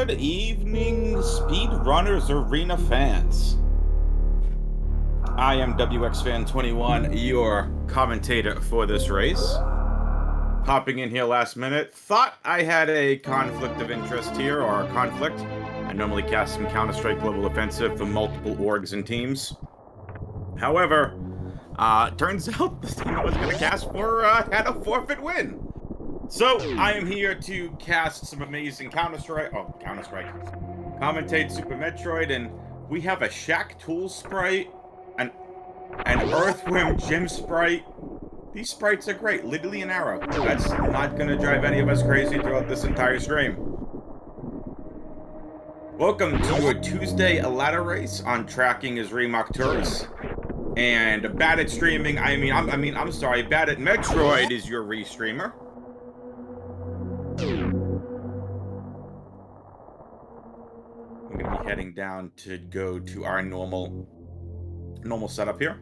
Good evening, Speedrunners Arena fans. I am WXFan21, your commentator for this race. Popping in here last minute, thought I had a conflict of interest here, or a conflict. I normally cast some Counter-Strike Global Offensive for multiple orgs and teams. However, turns out the team I was going to cast for had a forfeit win. So, I am here to cast some amazing Counter-Strike, commentate Super Metroid, and we have a Shaq Tool sprite, an Earthworm Gym sprite. These sprites are great, literally an arrow. That's not gonna drive any of us crazy throughout this entire stream. Welcome to your Tuesday ladder race on Tracking as Remark Tourist. And Bad at Streaming, I'm sorry, Bad at Metroid is your restreamer. I'm gonna be heading down to go to our normal setup here.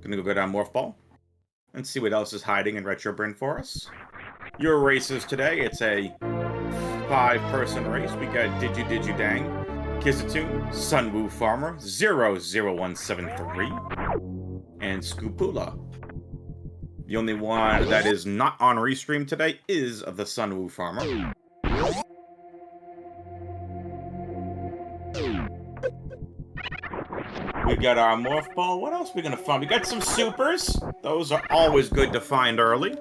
Gonna go down Morph Ball and see what else is hiding in Retro Burn for us. Your races today, it's a 5-person race. We got Dang, Kizatoon, Sunwoo Farmer, 00173, and Scoopula. The only one that is not on restream today is the Sunwoo Farmer. We got our Morph Ball. What else are we gonna find? We got some supers. Those are always good to find early.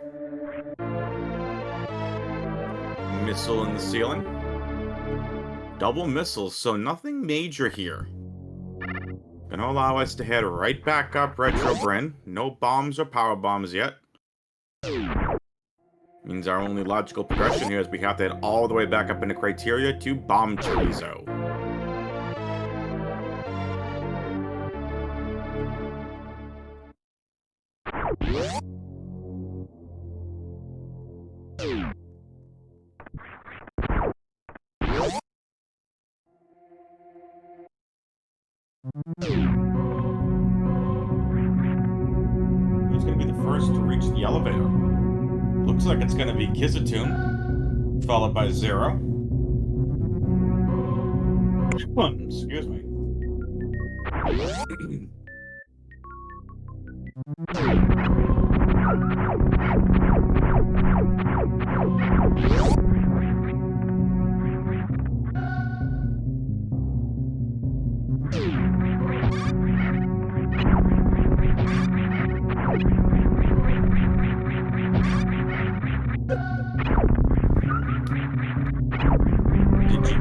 Missile in the ceiling. Double missiles, so nothing major here. Gonna allow us to head right back up Retro Bryn. No bombs or power bombs yet. Means our only logical progression here is we have to head all the way back up into Criteria to Bomb Chorizo. Who's going to be the first to reach the elevator? Looks like it's going to be Kizatoon, followed by Zero. Excuse me.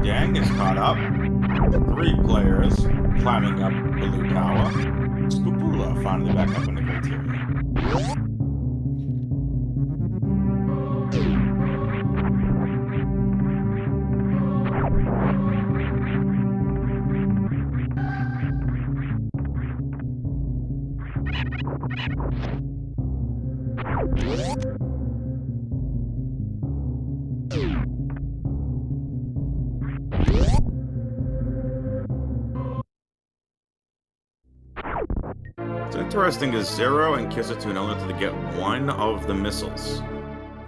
Dang is caught up. 3 players climbing up Blue Tower. Scoopula finally back up in the Criteria. What's interesting is Zero and Kizatoon only have to get 1 of the missiles.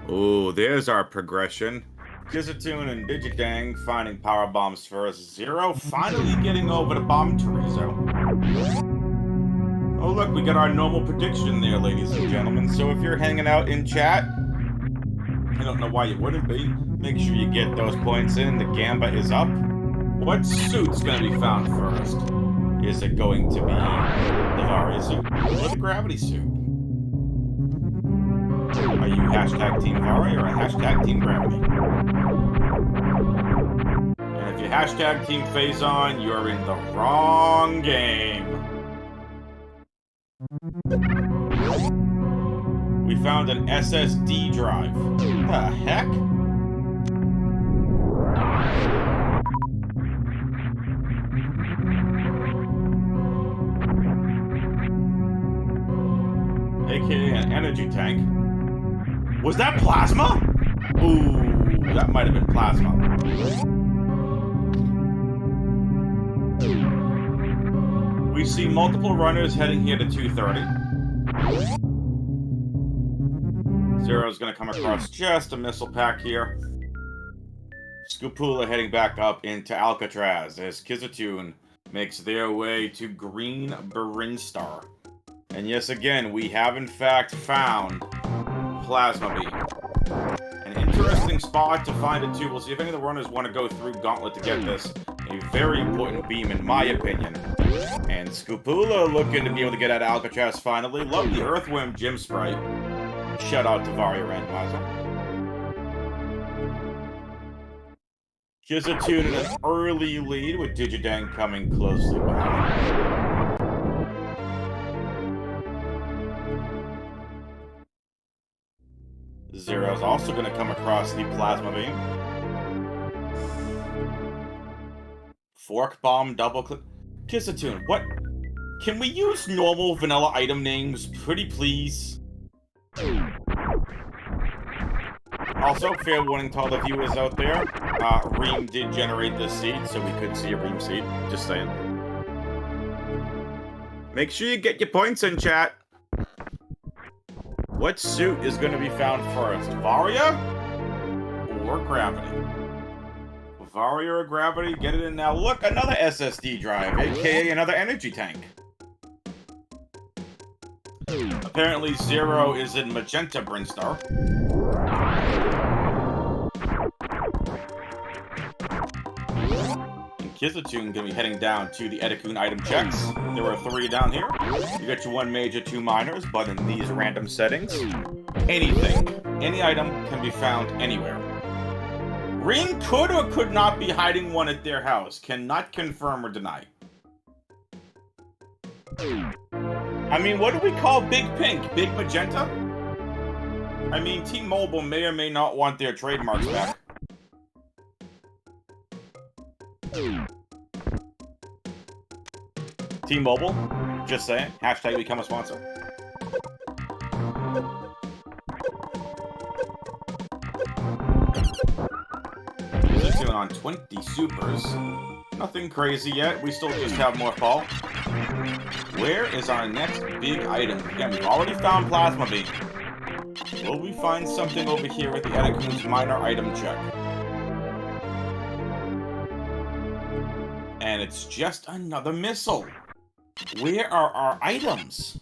Oh, there's our progression. Kizatoon and Digidang finding power bombs first. Zero finally getting over to Bomb Chorizo. Oh look, we got our normal prediction there, ladies and gentlemen. So if you're hanging out in chat, I don't know why you wouldn't be. Make sure you get those points in. The Gamba is up. What suit's gonna be found first? Is it going to be the Varia suit or the Gravity suit? Are you hashtag Team Varia or hashtag Team Gravity? And if you hashtag Team Phazon, you're in the wrong game. We found an SSD drive. What the heck? AKA an energy tank. Was that plasma? Ooh, that might have been plasma. We see multiple runners heading here to 230. Zero's gonna come across just a missile pack here. Scapula heading back up into Alcatraz as Kizatoon makes their way to Green Brinstar. And yes, again, we have in fact found Plasma Beam. An interesting spot to find it too. We'll see if any of the runners want to go through Gauntlet to get this. A very important beam in my opinion. And Scapula looking to be able to get out of Alcatraz finally. Love the Earthworm Gym Sprite. Shout out to Varia Randomizer. Kizatoon in an early lead with Digidang coming closely behind. Zero's also going to come across the Plasma Beam. Fork Bomb double click. Kizatoon, what? Can we use normal vanilla item names, pretty please? Also, fair warning to all the viewers out there, Reem did generate this seed, so we could see a Reem seed. Just saying. Make sure you get your points in, chat. What suit is going to be found first? Varia or Gravity? Varia or Gravity? Get it in now. Look, another SSD drive, aka another energy tank. Apparently, Zero is in Magenta Brinstar. And Kizatoon gonna be heading down to the Edikun item checks. There are 3 down here. You got your 1 major, 2 minors, but in these random settings, anything, any item can be found anywhere. Reem could or could not be hiding one at their house. Cannot confirm or deny. I mean, what do we call Big Pink? Big Magenta? I mean, T-Mobile may or may not want their trademarks back. T-Mobile? Just saying. Hashtag become a sponsor. Kizatoon on 20 supers. Nothing crazy yet. We still just have more fall. Where is our next big item? Again, we've already found Plasma Beam. Will we find something over here with the Edikun's minor item check? And it's just another missile. Where are our items?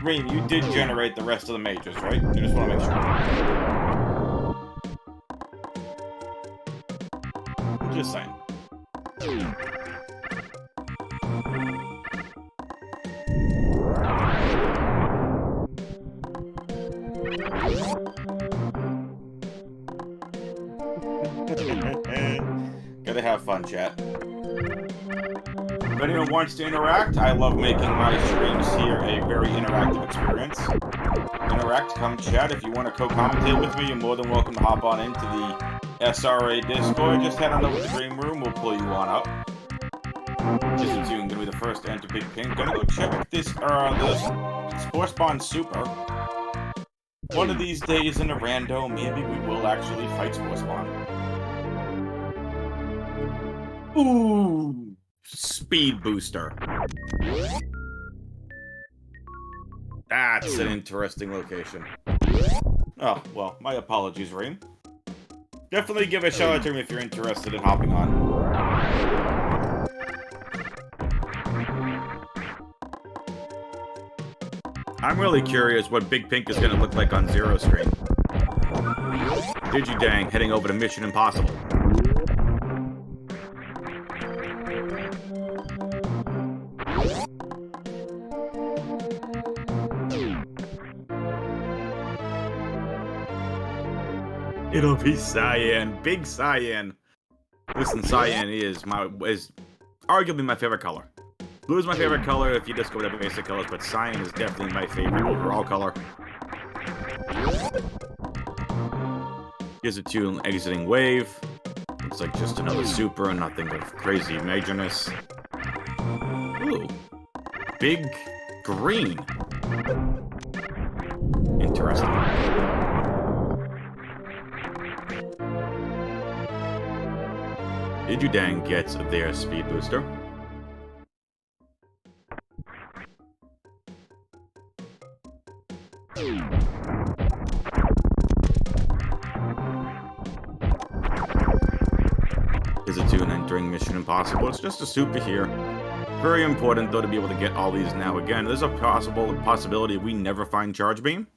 Reem, you did generate the rest of the majors, right? I just want to make sure. Just saying. Gotta have fun, chat. If anyone wants to interact, I love making my streams here a very interactive experience. Interact, come chat. If you want to co-commentate with me, you're more than welcome to hop on into the SRA Discord. Just head on over to the Dream Room, we'll pull you on up. Kizatoon gonna be the first to enter Big Pink. Gonna go check this Spore Spawn Super. One of these days in a rando, maybe we will actually fight Spore Spawn. Ooh! Speed booster. That's an interesting location. Oh, well, my apologies, Reem. Definitely give a shout out to him if you're interested in hopping on. I'm really curious what Big Pink is going to look like on Zero screen. Digidang heading over to Mission Impossible. It'll be Cyan, big Cyan. Listen, Cyan is arguably my favorite color. Blue is my favorite color if you just go with the basic colors, but Cyan is definitely my favorite overall color. Here's a 2 exiting wave. Looks like just another super and nothing of crazy majorness. Ooh. Big green. Interesting. Digidang gets their speed booster. Kizatoon entering Mission Impossible. It's just a super here. Very important, though, to be able to get all these now. Again, there's a possibility we never find Charge Beam.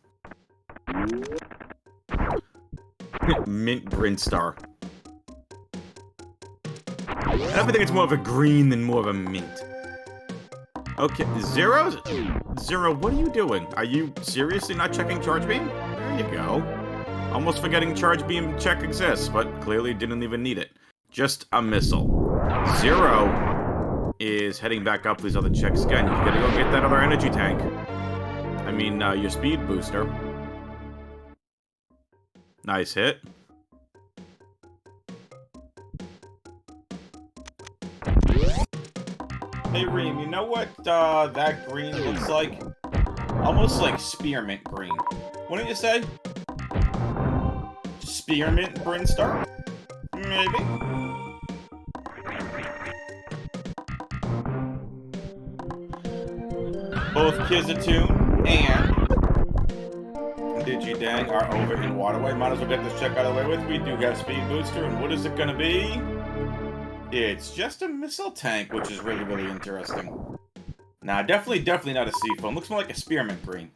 Mint Brinstar. I think it's more of a green than more of a mint. Okay, Zero? Zero, what are you doing? Are you seriously not checking Charge Beam? There you go. Almost forgetting Charge Beam check exists, but clearly didn't even need it. Just a missile. Zero is heading back up these other checks again. You gotta go get that other energy tank. I mean, your speed booster. Nice hit. Hey, Reem, you know what that green looks like? Almost like spearmint green. Wouldn't you say? Spearmint Brinstar? Maybe. Both Kizatoon and Digidang are over in Waterway. Might as well get this check out of the way with. We do have Speed Booster, and what is it gonna be? It's just a missile tank, which is really, really interesting. Nah, definitely not a seafoam. Looks more like a spearmint green.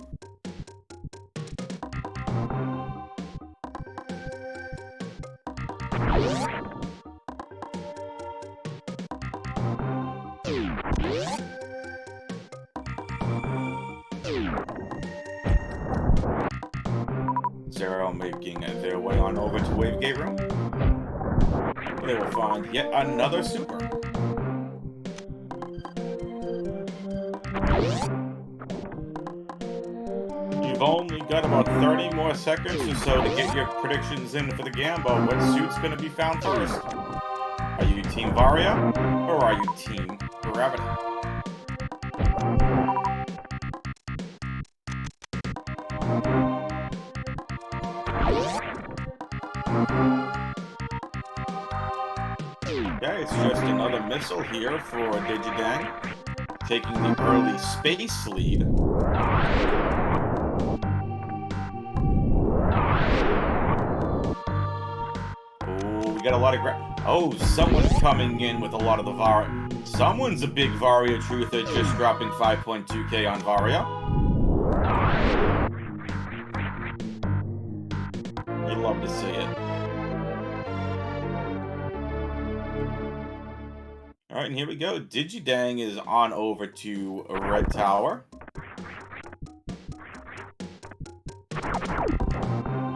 Zero making their way on over to Wavegate Room. They will find yet another super. You've only got about 30 more seconds or so to get your predictions in for the Gambo. What suit's going to be found first? Are you Team Varia, or are you Team Gravity? Okay, it's just another missile here for Digidang, taking the early space lead. Oh, we got a lot of someone's coming in with a lot of the Varia. Someone's a big Varia truther, just dropping 5.2k on Varia. You'd love to see it. Alright, and here we go. Digidang is on over to Red Tower.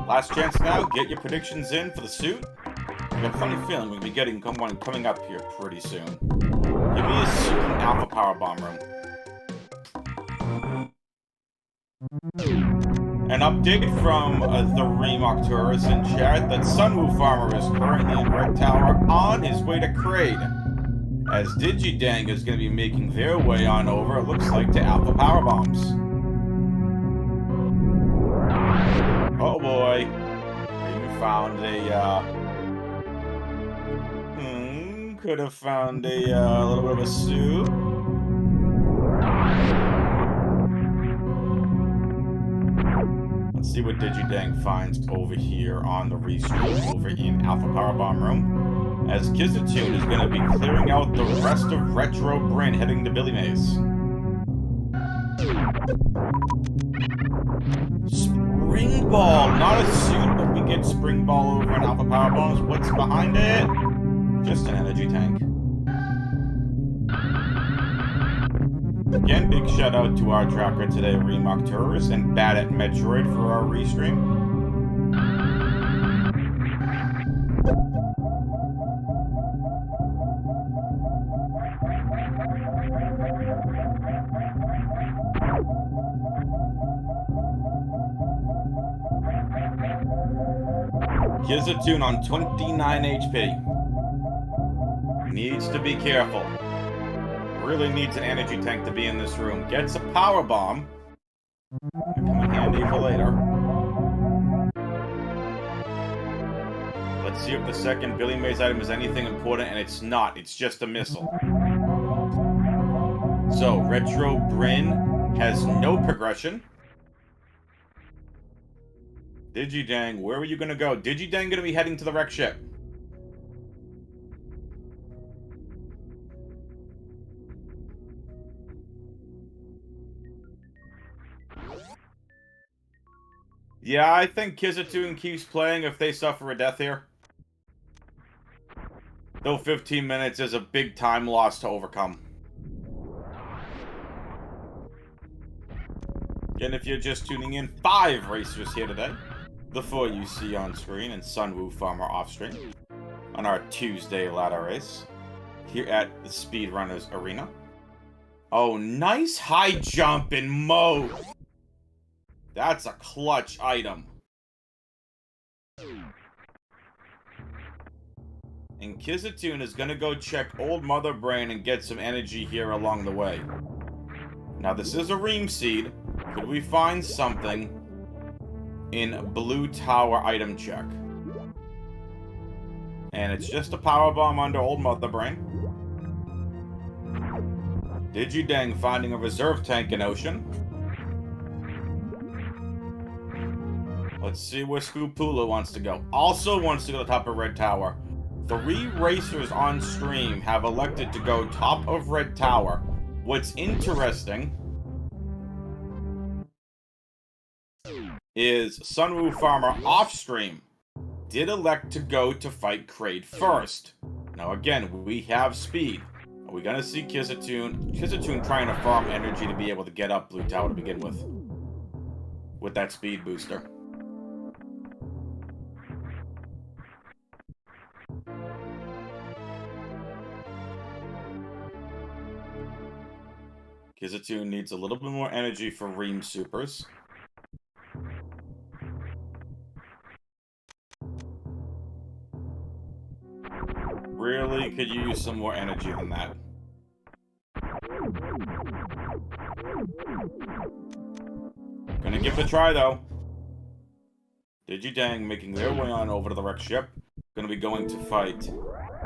Last chance now. Get your predictions in for the suit. I got a funny feeling we'll be getting one coming up here pretty soon. Give me a suit and Alpha Power Bomb Room. An update from the Remocturus in chat that Sunwoo Farmer is currently in Red Tower on his way to Kraid. As Digidang is going to be making their way on over, it looks like, to Alpha Power Bombs. Oh boy. You found a, could have found a little bit of a suit. Let's see what Digidang finds over here on the restream, over in Alpha Power Bomb Room. As Kizatoon is going to be clearing out the rest of Retro Bryn, heading to Billy Mays. Spring Ball! Not a suit, but we get Spring Ball over in Alpha Power Bombs. What's behind it? Just an energy tank. Again, big shout out to our tracker today, Remocturus, and Bad at Metroid for our restream. Kizatoon on 29 HP. Needs to be careful. Really needs an energy tank to be in this room. Gets a power bomb. Come in handy for later. Let's see if the second Billy Mays item is anything important, and it's not. It's just a missile. So, Retro Bryn has no progression. Digidang, where are you going to go? Digidang going to be heading to the wreck ship. Yeah, I think Kizatoon keeps playing if they suffer a death here. Though 15 minutes is a big time loss to overcome. And if you're just tuning in, 5 racers here today. The 4 you see on screen and Sunwoo Farmer off stream. On our Tuesday ladder race. Here at the Speedrunners Arena. Oh, nice high jump in mode. That's a clutch item. And Kizatoon is going to go check Old Mother Brain and get some energy here along the way. Now, this is a Ream Seed. Could we find something in Blue Tower item check? And it's just a Power Bomb under Old Mother Brain. Digidang finding a reserve tank in Ocean. Let's see where Scoopula wants to go. Also wants to go to the top of Red Tower. 3 racers on stream have elected to go top of Red Tower. What's interesting is Sunwoo Farmer off stream did elect to go to fight Kraid first. Now again, we have speed. Are we gonna see Kizatoon trying to farm energy to be able to get up Blue Tower to begin with that speed booster? Kizatoon needs a little bit more energy for Ream Supers. Really could use some more energy than that. Gonna give it a try, though. Digidang making their way on over to the wreck ship. Gonna be going to fight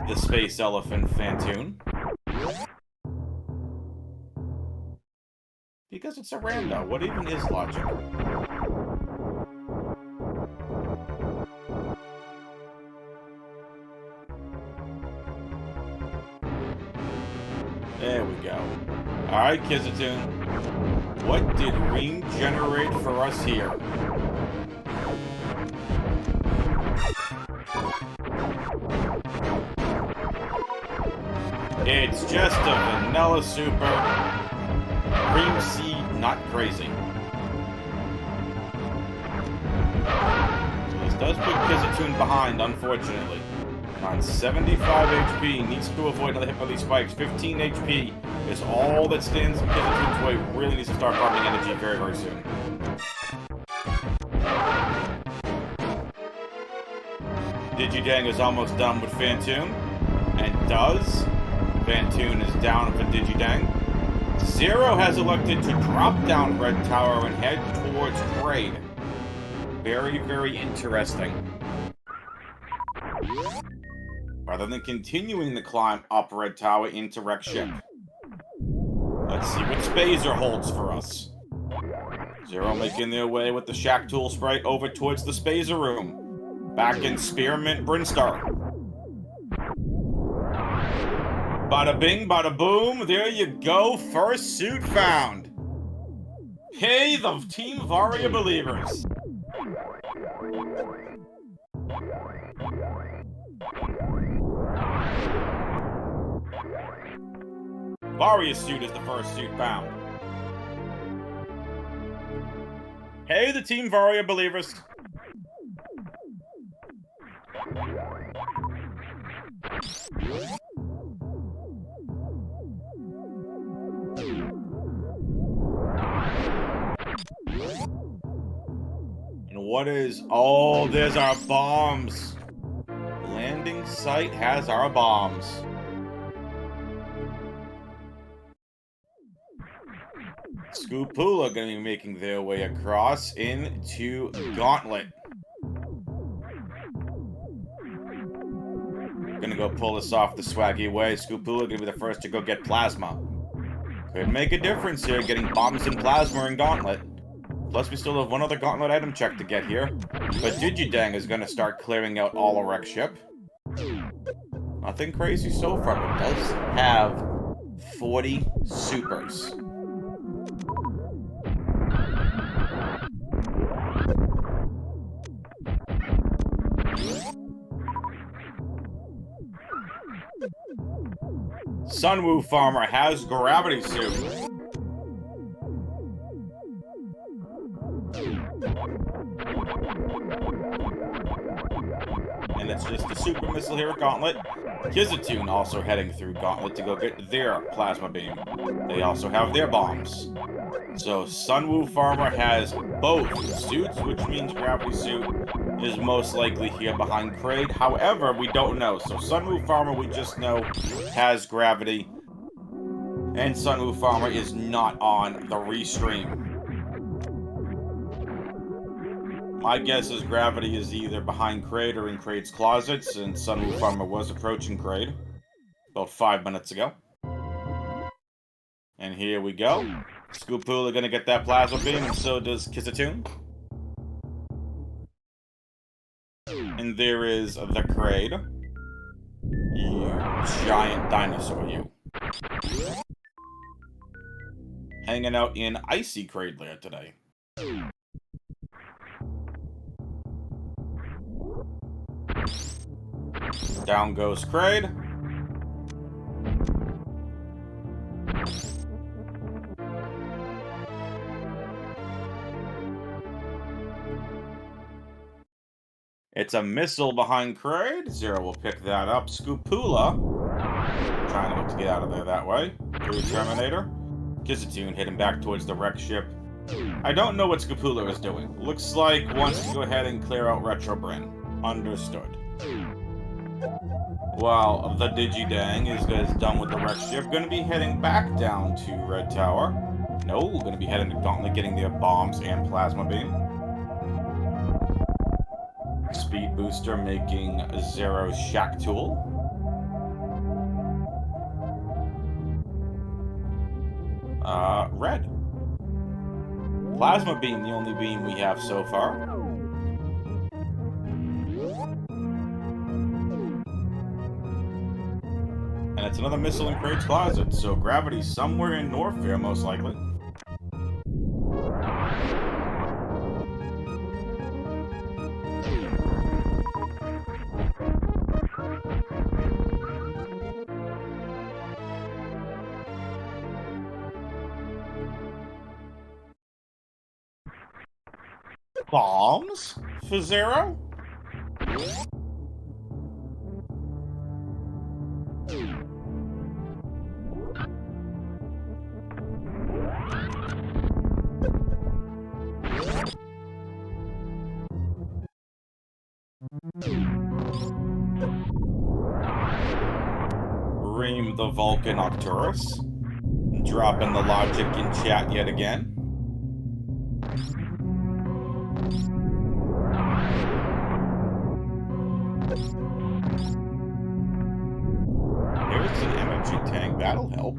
the Space Elephant Fantoon. Because it's a rando. What even is logic? There we go. Alright, Kizatoon. What did Ream generate for us here? It's just a vanilla super. Ream Seed, not crazy. So this does put Kizatoon behind, unfortunately. On 75 HP, needs to avoid another hit by these spikes. 15 HP is all that stands in Kizatoon's way. Really needs to start farming energy very, very soon. Digidang is almost done with Fantoon. And does. Fantoon is down for Digidang. Zero has elected to drop down Red Tower and head towards Kraid. Very, very interesting. Rather than continuing the climb up Red Tower into Wreck Ship. Let's see what Spazer holds for us. Zero making their way with the Shack Tool Sprite over towards the Spazer room. Back in Spearmint Brinstar. Bada bing, bada boom, there you go, first suit found. Hey, the Team Varia believers. Varia suit is the first suit found. Hey, the Team Varia believers. And what is... Oh, there's our bombs. Landing site has our bombs. Scoopula gonna be making their way across into Gauntlet. Gonna go pull this off the swaggy way. Scoopula gonna be the first to go get Plasma. Could make a difference here, getting bombs and Plasma in Gauntlet. Plus, we still have one other Gauntlet item check to get here. But Digidang is gonna start clearing out all a wreck ship. Nothing crazy so far, but it does have 40 supers. Sunwoo Farmer has gravity suit. And it's just a super missile here at Gauntlet. Kizatoon also heading through Gauntlet to go get their plasma beam. They also have their bombs. So Sunwoo Farmer has both suits, which means gravity suit is most likely here behind Kraid. However, we don't know. So Sunwoo Farmer, we just know, has gravity. And Sunwoo Farmer is not on the restream. My guess is gravity is either behind Kraid or in Kraid's closet, since Sunwoo Farmer was approaching Kraid about 5 minutes ago. And here we go. Scoopula gonna get that plasma beam, and so does Kizatoon. And there is the Kraid. You giant dinosaur, you. Hanging out in Icy Kraid Lair today. Down goes Kraid. It's a missile behind Kraid. Zero will pick that up. Scoopula trying to look to get out of there that way. Through Terminator. Kizatoon heading back towards the wreck ship. I don't know what Scoopula is doing. Looks like wants to go ahead and clear out Retrobrin. Understood. Well, the Digidang is done with the wreck ship. Going to be heading back down to Red Tower. No, going to be heading to Gauntlet, getting their bombs and plasma beam. Speed Booster making Zero's Shack Tool. Red. Plasma Beam, the only beam we have so far. And it's another missile in Kraid's closet, so gravity's somewhere in Norfair, most likely. Bombs for Zero? Ream the Vulcan Octurus. Dropping the logic in chat yet again. There's an energy tank, that'll help.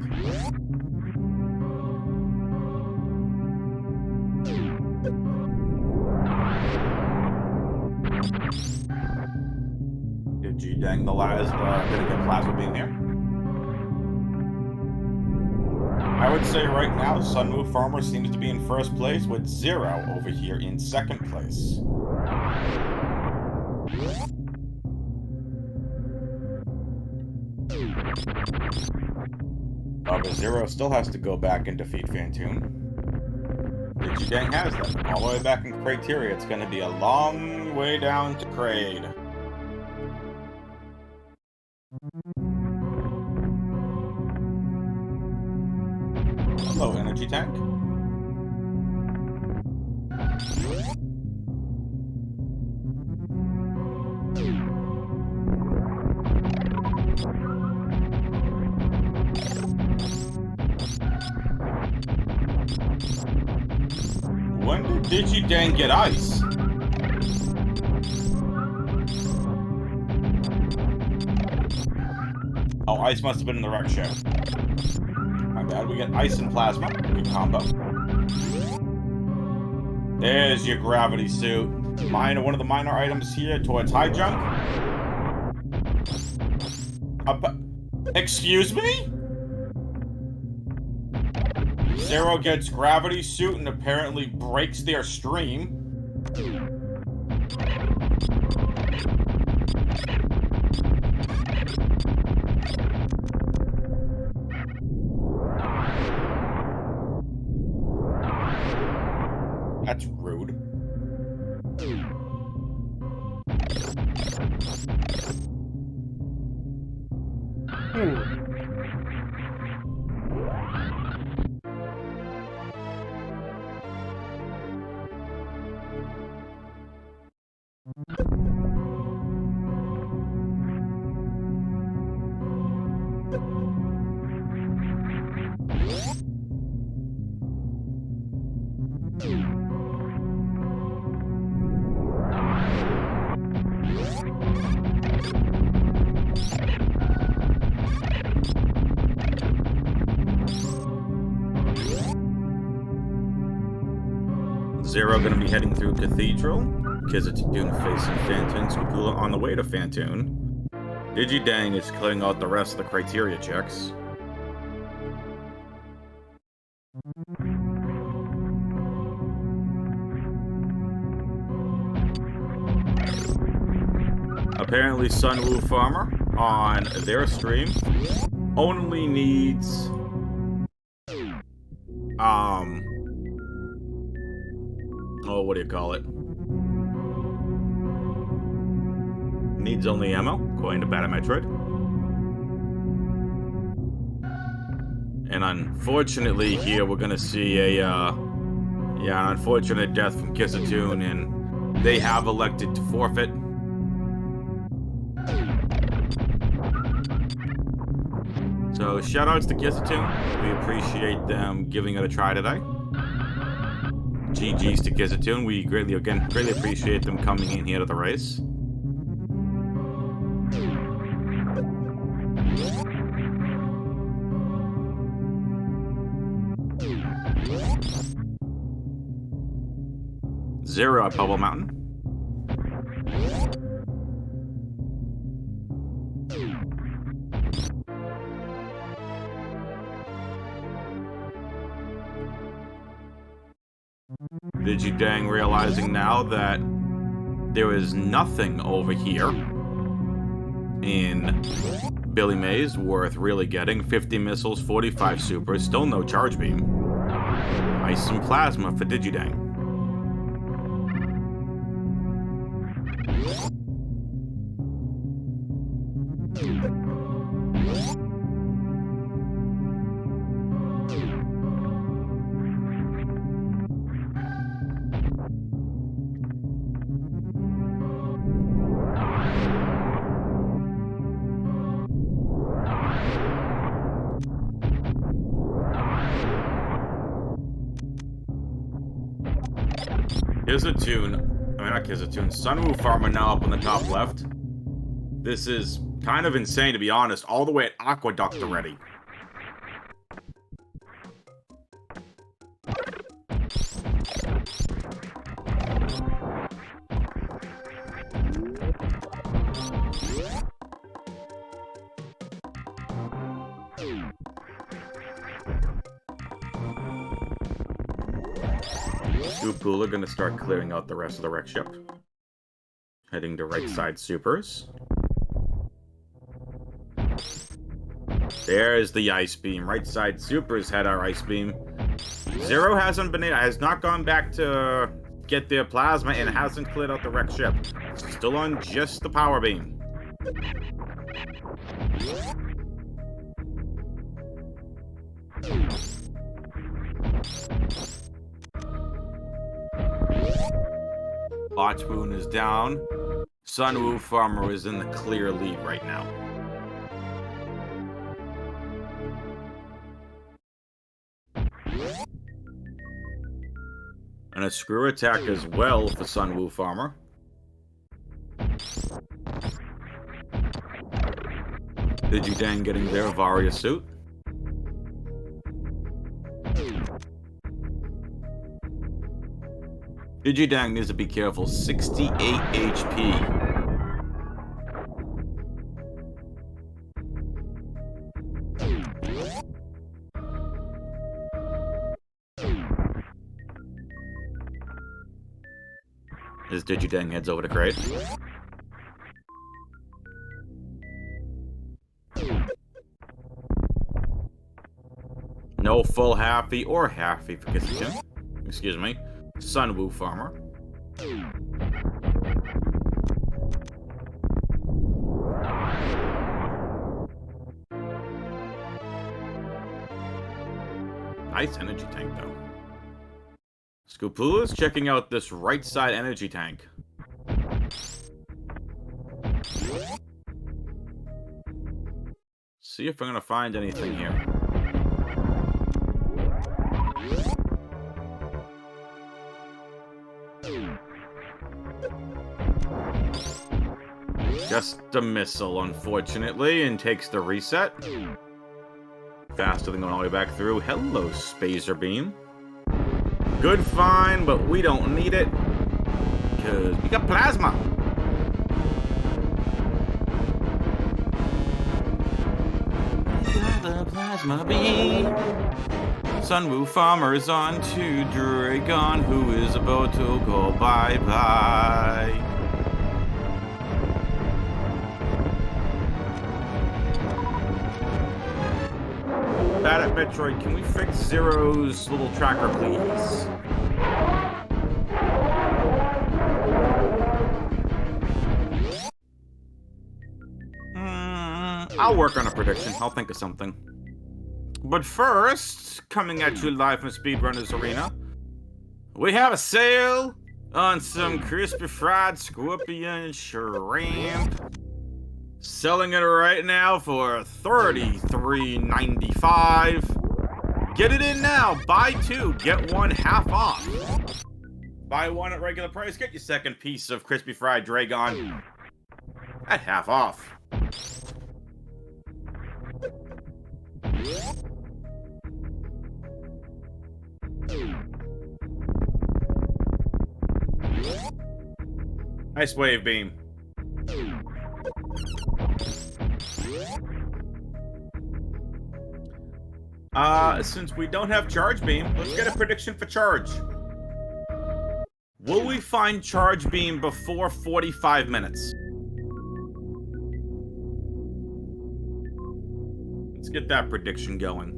Dang the last gonna get plasma beam here. I would say right now, Sunwoo Farmer seems to be in first place, with Zero over here in second place. But Zero still has to go back and defeat Phantoon. Digidang has them. All the way back in Criteria, it's going to be a long way down to Kraid. Hello, energy tank. When did Digidang get ice? Oh, ice must have been in the wreck ship. My bad. We get ice and plasma. Good combo. There's your gravity suit. One of the minor items here towards high jump. Excuse me? Zero gets gravity suit and apparently breaks their stream. That's rude. Zero gonna be heading through Cathedral. Kizatoon facing Fantoon. Scapula on the way to Fantoon. Digidang is clearing out the rest of the criteria checks. Apparently Sunwoo Farmer on their stream only needs oh, what do you call it? Needs only ammo, according to Batametroid. And unfortunately here we're gonna see a an unfortunate death from Kizatoon, and they have elected to forfeit. So shoutouts to Kizatoon. We appreciate them giving it a try today. GG's to Kizatoon. We greatly appreciate them coming in here to the race. Zero at Bubble Mountain. Digidang realizing now that there is nothing over here in Billy Mays worth really getting. 50 missiles, 45 supers, still no charge beam. Ice and plasma for Digidang. Sunwoo Farmer now up on the top left. This is kind of insane, to be honest. All the way at Aqueduct already. Scapula gonna start clearing out the rest of the wreck ship. Heading to right side supers. There's the ice beam. Right side supers had our ice beam. Zero has not gone back to get their plasma and hasn't cleared out the wreck ship. Still on just the power beam. Botchwoon is down. Sunwoo Farmer is in the clear lead right now. And a screw attack as well for Sunwoo Farmer. Digidang getting their Varia suit. Digidang needs to be careful. 68 HP. As Digidang heads over to crate. No full halfy or halfy for Kizatoon. Excuse me. Sunwoo Farmer. Nice energy tank, though. Scopula's checking out this right side energy tank. See if I'm gonna find anything here. Just a missile, unfortunately, and takes the reset. Faster than going all the way back through. Hello, Spacer Beam. Good find, but we don't need it, because we got Plasma. The Plasma Beam. Sunwoo Farmer's on to Dragon, who is about to go bye-bye. Bad at Metroid, can we fix Zero's little tracker, please? I'll work on a prediction. I'll think of something. But first, coming at you live from Speedrunners Arena, we have a sale on some crispy fried scorpion shrimp. Selling it right now for $33.95. Get it in now. Buy two, get one half off. Buy one at regular price, get your second piece of crispy fried Dragon at half off. Nice wave beam. Since we don't have Charge Beam, let's get a prediction for Charge. Will we find Charge Beam before 45 minutes? Let's get that prediction going.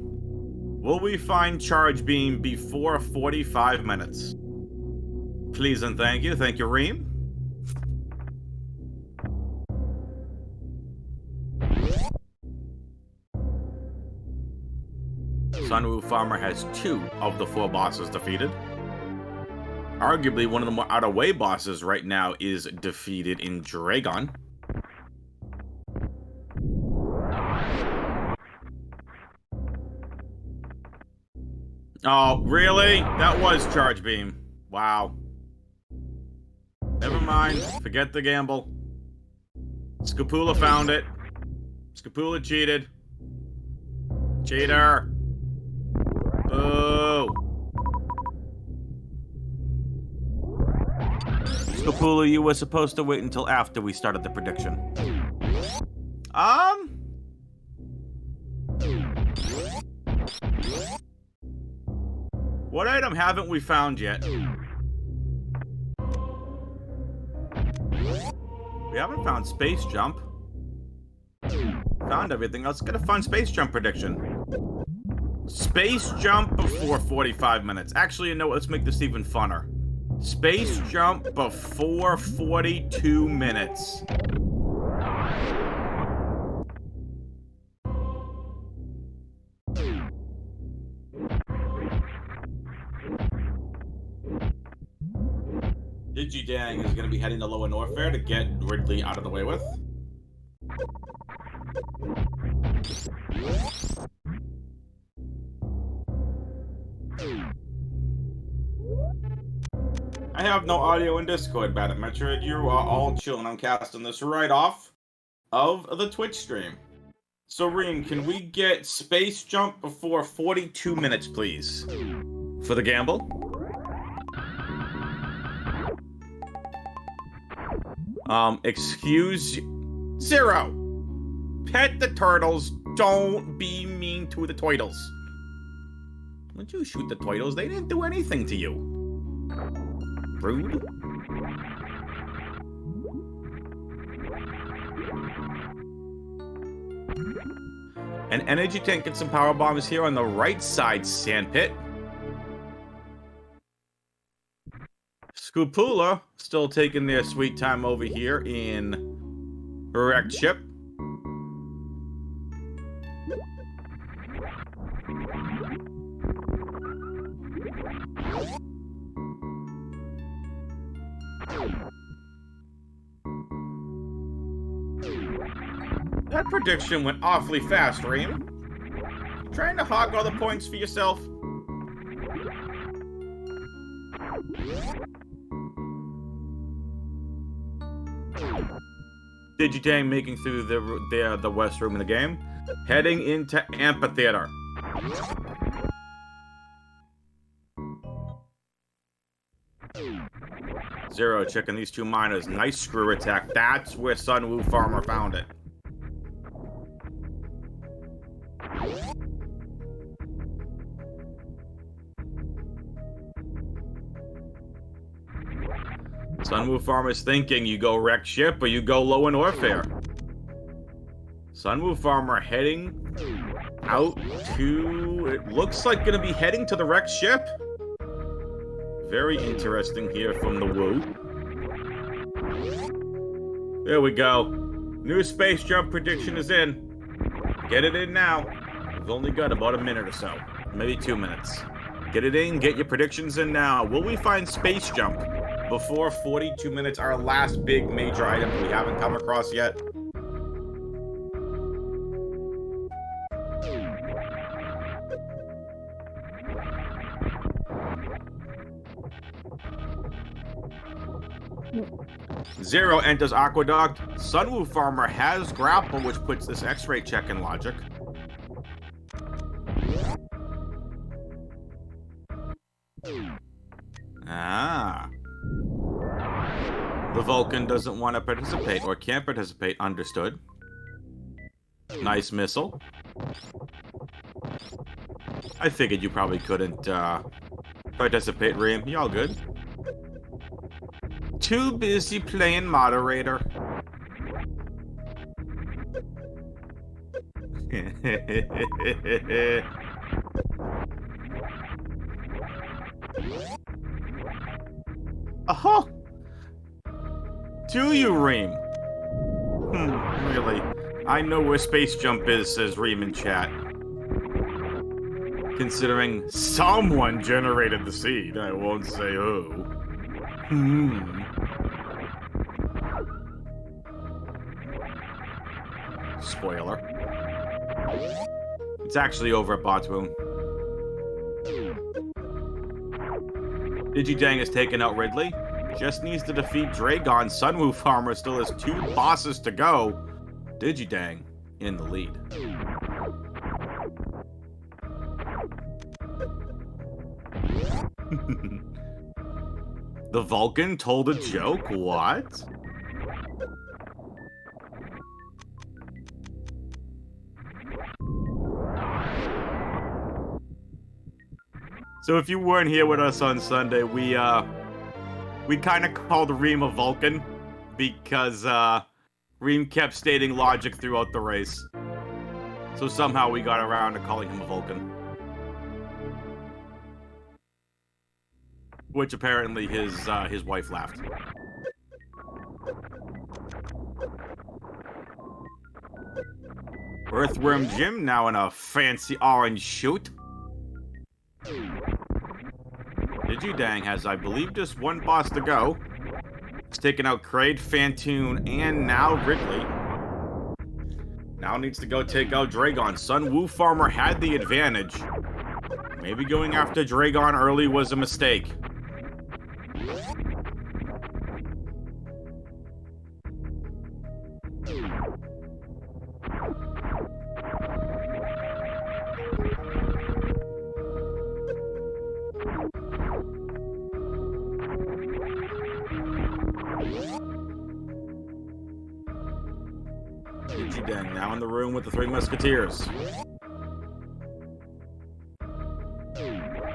Will we find Charge Beam before 45 minutes? Please and thank you. Thank you, Reem. Sunwoo Farmer has 2 of the 4 bosses defeated. Arguably, one of the more out-of-way bosses right now is defeated in Dragon. Oh, really? That was Charge Beam. Wow. Never mind. Forget the gamble. Scopula found it. Scopula cheated. Cheater. Boo. Scopula, you were supposed to wait until after we started the prediction. What item haven't we found yet? We haven't found Space Jump. Found everything. Let's get a fun Space Jump prediction. Space Jump before 45 minutes. Actually, you know what? Let's make this even funner. Space Jump before 42 minutes. Digidang is going to be heading to Lower Norfair to get Ridley out of the way with. I have no audio in Discord, Bad at Metroid. You are all chilling. I'm casting this right off of the Twitch stream. So, Reem, can we get Space Jump before 42 minutes, please? For the gamble? Excuse... Zero! Pet the turtles. Don't be mean to the turtles. Would you shoot the turtles? They didn't do anything to you. Rude. An energy tank and some power bombs here on the right side, Sandpit. Scupula still taking their sweet time over here in Wrecked Ship. That prediction went awfully fast, Reem. Trying to hog all the points for yourself. Digitang making through the west room in the game, heading into Amphitheater. Zero checking these two miners. Nice screw attack. That's where Sunwoo Farmer found it. Sunwoo Farmer's thinking you go wreck ship or you go low in warfare. Sunwoo Farmer heading out to... It looks like gonna be heading to the wrecked ship. Very interesting here from the Woo. There we go. New space jump prediction is in. Get it in now. We've only got about a minute or so. Maybe 2 minutes. Get it in, get your predictions in now. Will we find space jump before 42 minutes, our last big major item we haven't come across yet? Zero enters Aqueduct. Sunwoo Farmer has grapple, which puts this X-ray check in logic. Ah. The Vulcan doesn't want to participate or can't participate. Understood. Nice missile. I figured you probably couldn't participate, Reem. You all good? Too busy playing moderator. Oh! Do you, Reem? Really? I know where Space Jump is, says Reem in chat. Considering someone generated the seed, I won't say who. Spoiler. It's actually over at Botswoon. Digidang has taken out Ridley. Just needs to defeat Dragon. Sunwoo Farmer still has 2 bosses to go. Digidang in the lead. The Vulcan told a joke? What? So if you weren't here with us on Sunday, we kind of called Reem a Vulcan because Reem kept stating logic throughout the race. So somehow we got around to calling him a Vulcan. Which apparently his wife laughed. Earthworm Jim now in a fancy orange suit. Digidang has, I believe, just 1 boss to go. He's taken out Kraid, Fantoon, and now Ridley. Now needs to go take out Dragon. Sunwoo Farmer had the advantage. Maybe going after Dragon early was a mistake. Digidang now in the room with the 3 Musketeers.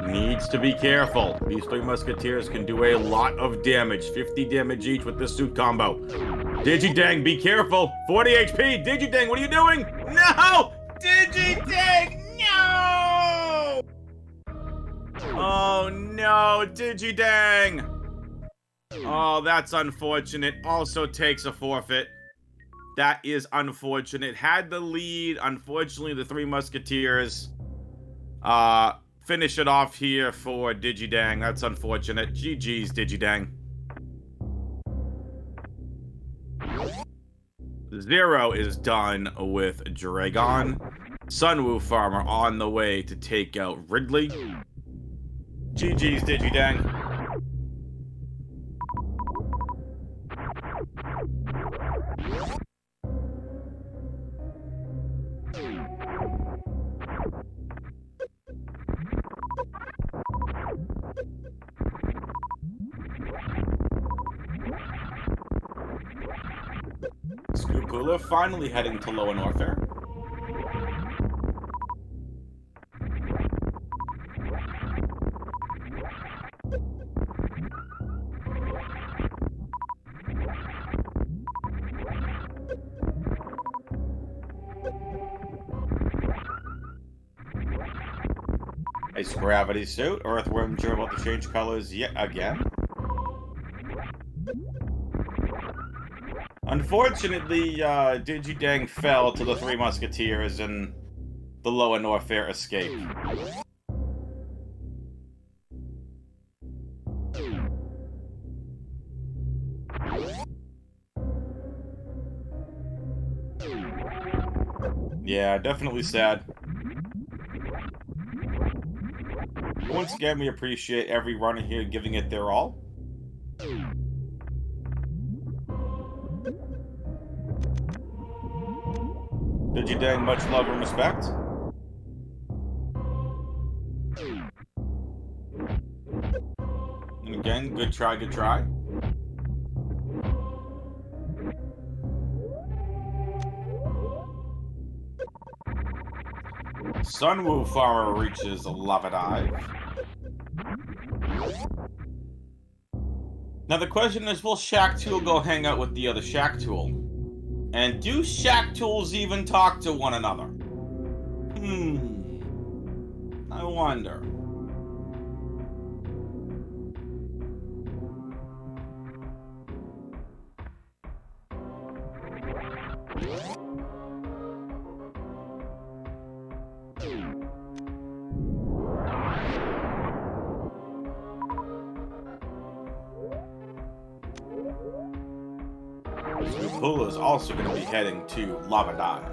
Needs to be careful. These 3 Musketeers can do a lot of damage. 50 damage each with this suit combo. Digidang, be careful. 40 HP. Digidang, what are you doing? No! Digidang, no! Oh no, Digidang! Oh, that's unfortunate. Also takes a forfeit. That is unfortunate. Had the lead. Unfortunately, the Three Musketeers finish it off here for Digidang. That's unfortunate. GG's, Digidang. 0 is done with Dragon. Sunwoo Farmer on the way to take out Ridley. GG's, Digidang. Scoopula finally heading to Lower Norfair. Ice Gravity Suit. Earthworm Germ about to change colors yet again. Unfortunately, Digidang fell to the Three Musketeers and the Lower Norfair escaped. Yeah, definitely sad. Once again, we appreciate every runner here giving it their all. Digidang, much love and respect. And again, good try, good try. Sunwoo Farmer reaches Lava Dive. Now the question is, will Shacktool go hang out with the other Shacktool? And do Shacktools even talk to one another? I wonder. Scoopula is also going to be heading to Lava Dive.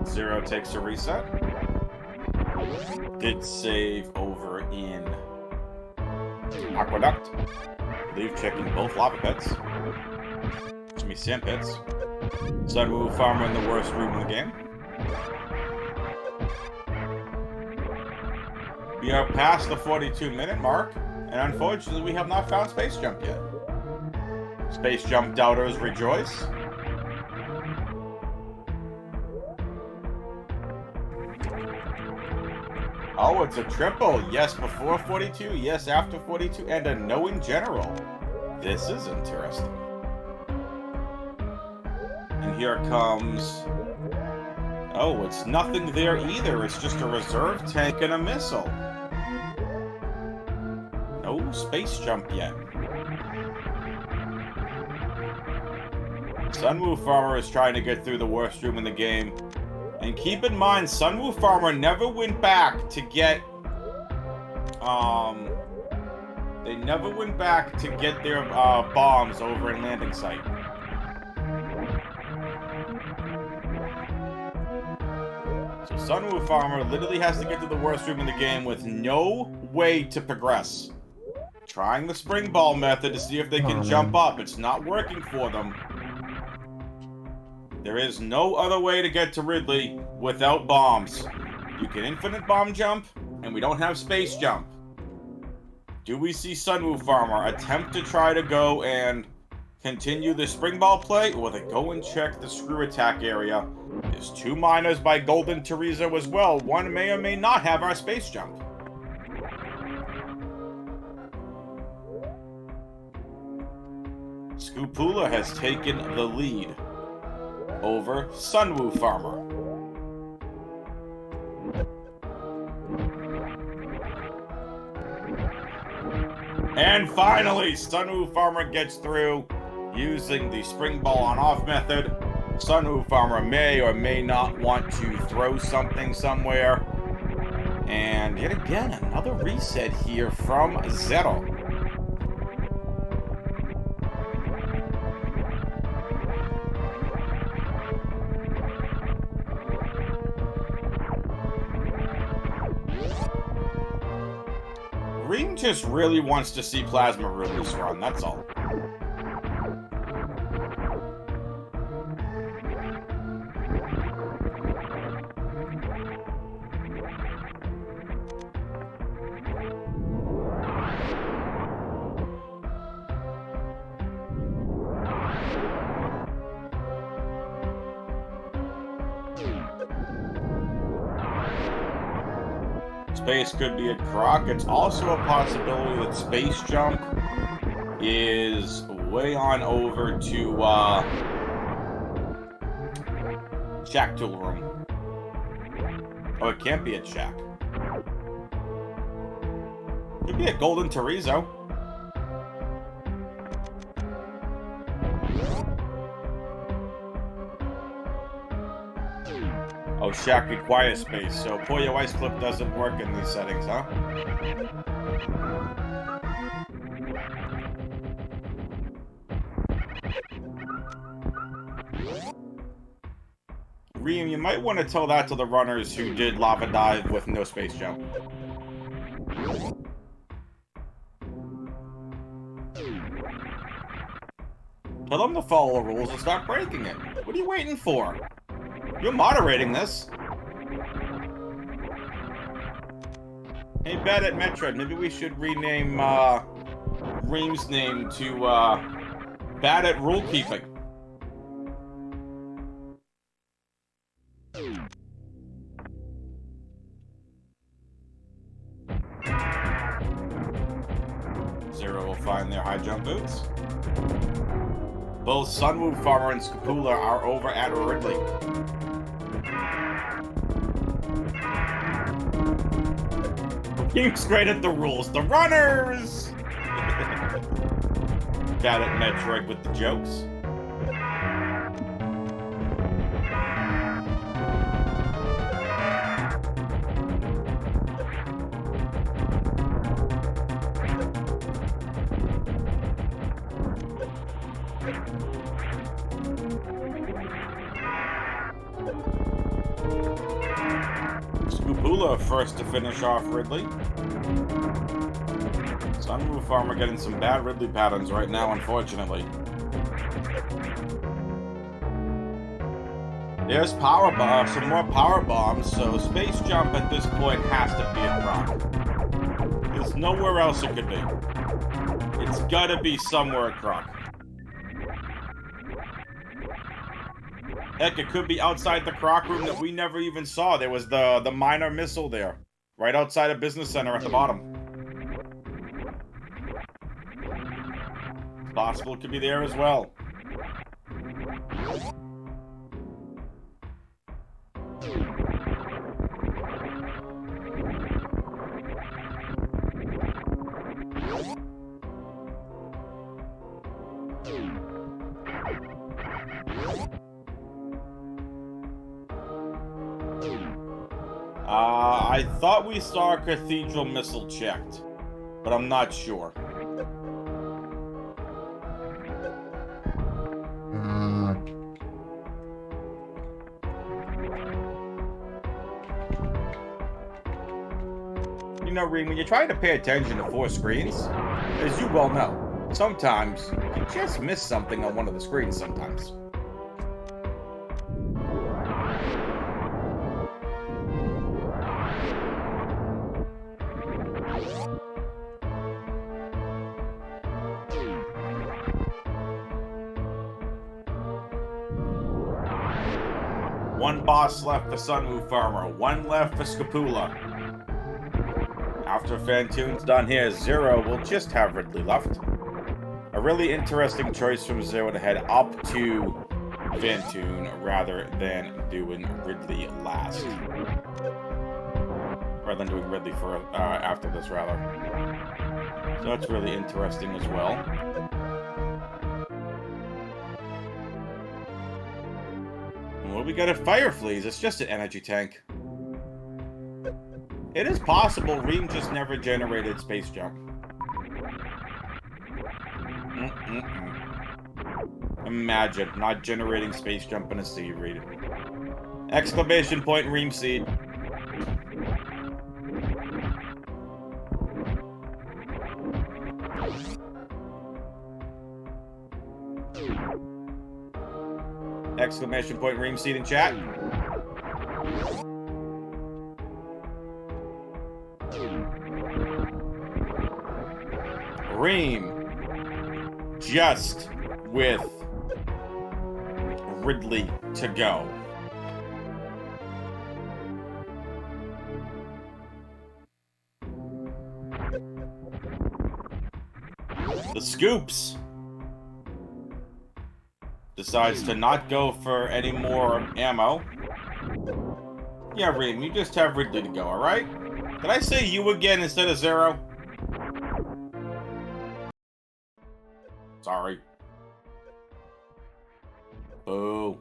Zero takes a reset. Did save over in Aqueduct. Leave checking both lava pits. Sand pits. Sunwoo Farmer in the worst room in the game. We are past the 42-minute mark, and unfortunately we have not found Space Jump yet. Space Jump doubters rejoice. Oh, it's a triple. Yes, before 42. Yes, after 42. And a no in general. This is interesting. And here comes... Oh, it's nothing there either. It's just a reserve tank and a missile. No space jump yet. Sunwoo Farmer is trying to get through the worst room in the game. And keep in mind, Sunwoo Farmer never went back to get, they never went back to get their, bombs over in landing site. So Sunwoo Farmer literally has to get to the worst room in the game with no way to progress. Trying the spring ball method to see if they can jump up. It's not working for them. There is no other way to get to Ridley without bombs. You can infinite bomb jump, and we don't have space jump. Do we see Sunwoo Farmer attempt to try to go and continue the spring ball play, or they go and check the screw attack area? There's 2 miners by Golden Teresa as well. One may or may not have our space jump. Scupula has taken the lead over Sunwoo Farmer. And finally, Sunwoo Farmer gets through using the spring ball on off method. Sunwoo Farmer may or may not want to throw something somewhere. And yet again, another reset here from Zero. Reem just really wants to see Plasma Rubies run, that's all. Space could be a croc. It's also a possibility that Space Jump is way on over to Shack Tool Room. Oh, it can't be at Shack. Could be a Golden Terizo. Oh, Shack requires space, so Pollo Ice Flip doesn't work in these settings, huh? Reem, you might want to tell that to the runners who did Lava Dive with no space jump. Tell them to follow the rules and stop breaking it. What are you waiting for? You're moderating this. Hey, Bad at Metroid, maybe we should rename Reem's name to Bad at Rule Keeping. Zero will find their high jump boots. Both Sunwoo Farmer and Scupula are over at Ridley. Keeps great at the rules. The runners! Got it, Metroid with the jokes. Scupula first to finish off Ridley. Sunwoo Farmer getting some bad Ridley patterns right now, unfortunately. There's some more power bombs, so Space Jump at this point has to be a croc. There's nowhere else it could be. It's gotta be somewhere a croc. Heck, it could be outside the croc room that we never even saw. There was the minor missile there, right outside of Business Center at the bottom. It's possible it could be there as well. I thought we saw a Cathedral missile checked, but I'm not sure. You know, Reem, when you're trying to pay attention to 4 screens, as you well know, sometimes you just miss something on one of the screens sometimes. One boss left for Sunwoo Farmer, 1 left for Scupula. After Fantoon's done here, Zero will just have Ridley left. A really interesting choice from Zero to head up to Fantoon rather than doing Ridley last. Rather than doing Ridley for after this, rather. So that's really interesting as well. Well, we got a Fire Fleas. It's just an energy tank. It is possible Reem just never generated Space Jump. Imagine not generating Space Jump in a Seed Read. Exclamation point Reem Seed. Exclamation point Reem Seed in chat. Reem just with Ridley to go. The Scoops decides to not go for any more ammo. Yeah, Reem, you just have Ridley to go, alright? Did I say you again instead of Zero? Sorry. Boo.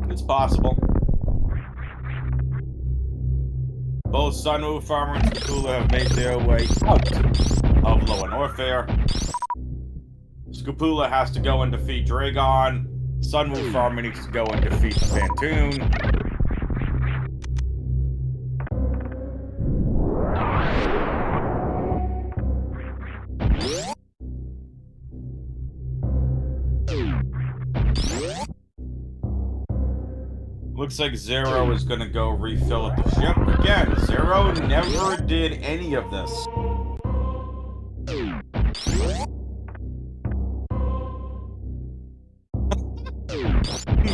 It's possible. Both Sunwoo Farmer and Scapula have made their way out of Lower Norfair. Scapula has to go and defeat Dragon. Sunwoo Farmer needs to go and defeat Fantoon. Looks like Zero is gonna go refill at the ship. Again, Zero never did any of this.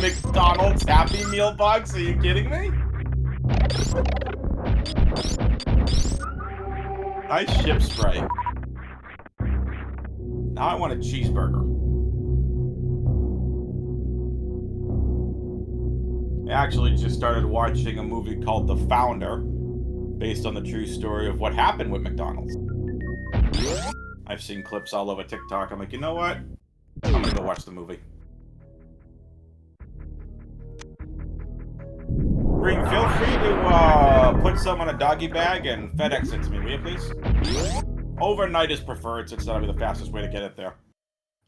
McDonald's Happy Meal box? Are you kidding me? Nice ship spray. Now I want a cheeseburger. I actually just started watching a movie called The Founder, based on the true story of what happened with McDonald's. I've seen clips all over TikTok. I'm like, you know what? I'm gonna go watch the movie. Green, feel free to put some on a doggy bag and FedEx it to me, will you please? Overnight is preferred, since that'll be the fastest way to get it there.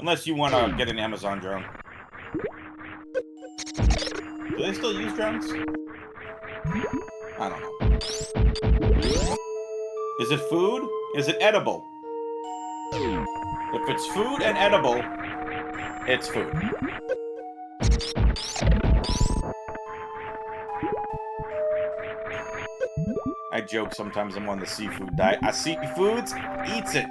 Unless you want to get an Amazon drone. Do they still use drones? I don't know. Is it food? Is it edible? If it's food and edible, it's food. I joke sometimes I'm on the seafood diet. I see foods, eats it.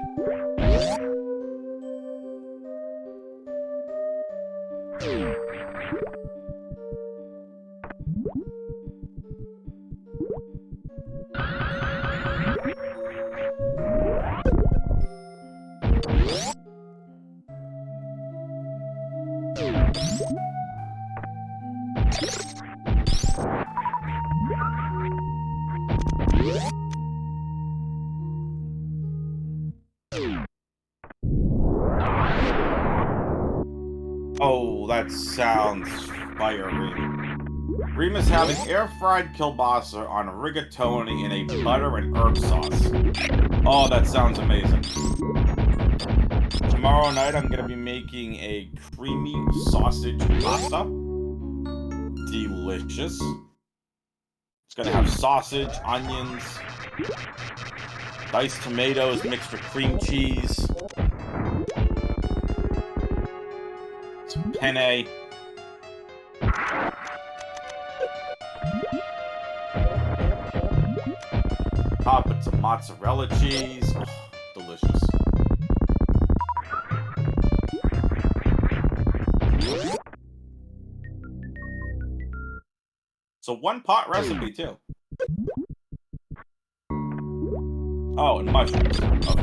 Oh, that sounds fiery. Reem is having air-fried kielbasa on rigatoni in a butter and herb sauce. Oh, that sounds amazing. Tomorrow night, I'm going to be making a creamy sausage pasta. Delicious. It's going to have sausage, onions, diced tomatoes mixed with cream cheese, some penne, top with some mozzarella cheese. delicious. It's a one-pot recipe, too. Oh, and mushrooms, of course.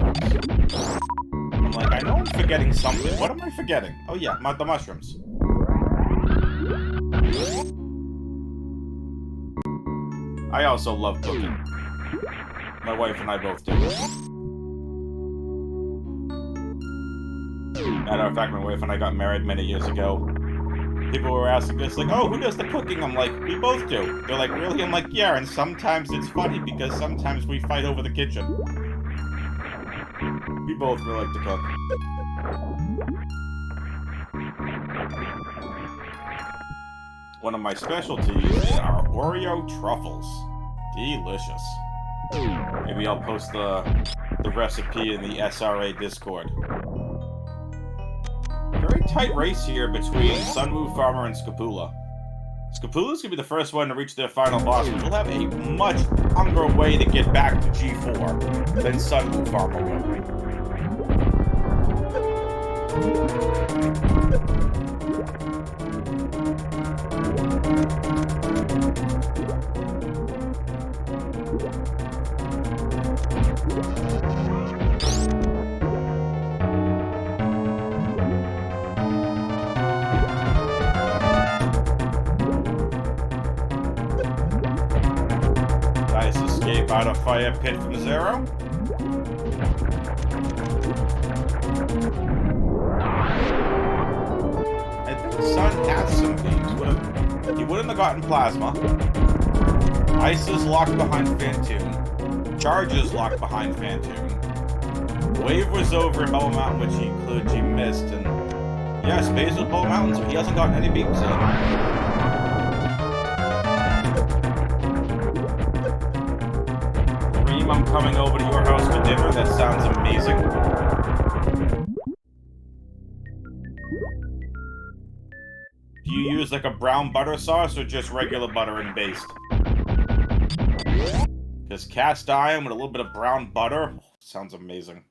I'm like, I know I'm forgetting something. What am I forgetting? Oh, yeah, the mushrooms. I also love cooking. My wife and I both do. Matter of fact, my wife and I got married many years ago. People were asking us, like, oh, who does the cooking? I'm like, we both do. They're like, really? I'm like, yeah, and sometimes it's funny because sometimes we fight over the kitchen. We both really like to cook. One of my specialties are Oreo truffles. Delicious. Maybe I'll post the recipe in the SRA Discord. Very tight race here between Sunwoo Farmer and Scapula. Scapula's gonna be the first one to reach their final boss, which will have a much longer way to get back to G4 than Sunwoo Farmer will. Nice escape out of fire pit from Zero. I think Sun has some beams. He wouldn't have gotten Plasma. Ice is locked behind Phantoon. Charge is locked behind Phantoon. Wave was over in Bubble Mountain, which he missed. And yeah, Space was Bubble Mountain, so he hasn't gotten any beams yet. I'm coming over to your house for dinner. That sounds amazing. Do you use like a brown butter sauce or just regular butter and based? Because cast iron with a little bit of brown butter sounds amazing.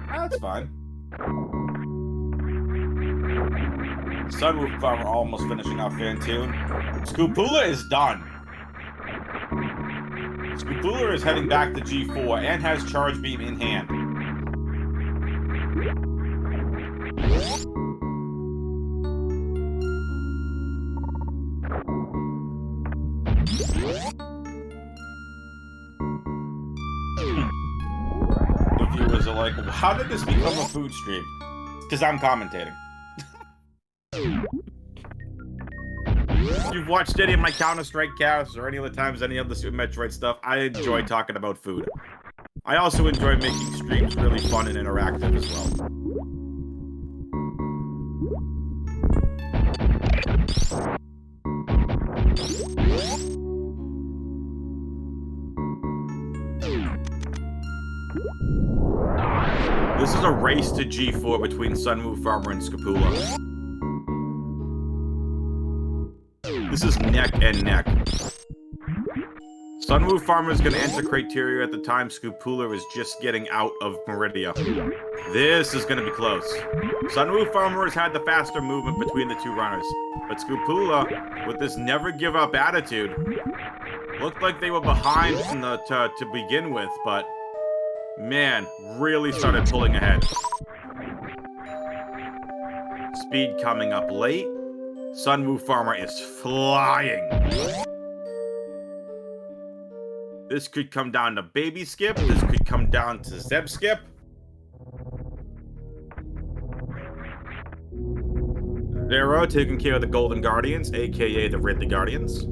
That's fine. Sunwoo Farmer almost finishing off Phantoon. Scapula is done. Scapula is heading back to G4 and has Charge Beam in hand. The viewers are like, how did this become a food stream? Because I'm commentating. If you've watched any of my Counter-Strike casts or any other times any of the Super Metroid stuff, I enjoy talking about food. I also enjoy making streams really fun and interactive as well. This is a race to G4 between Sunwoo Farmer and Scapula. This is neck and neck. Sunwoo Farmer is going to enter Criteria at the time Scapula is just getting out of Meridia. This is going to be close. Sunwoo Farmer has had the faster movement between the two runners, but Scapula, with this never-give-up attitude, looked like they were behind from to begin with, but man, really started pulling ahead. Speed coming up late. Sunwoo Farmer is flying. This could come down to Baby Skip. This could come down to Zeb Skip. Zero taking care of the Golden Guardians, aka the Ridley Guardians.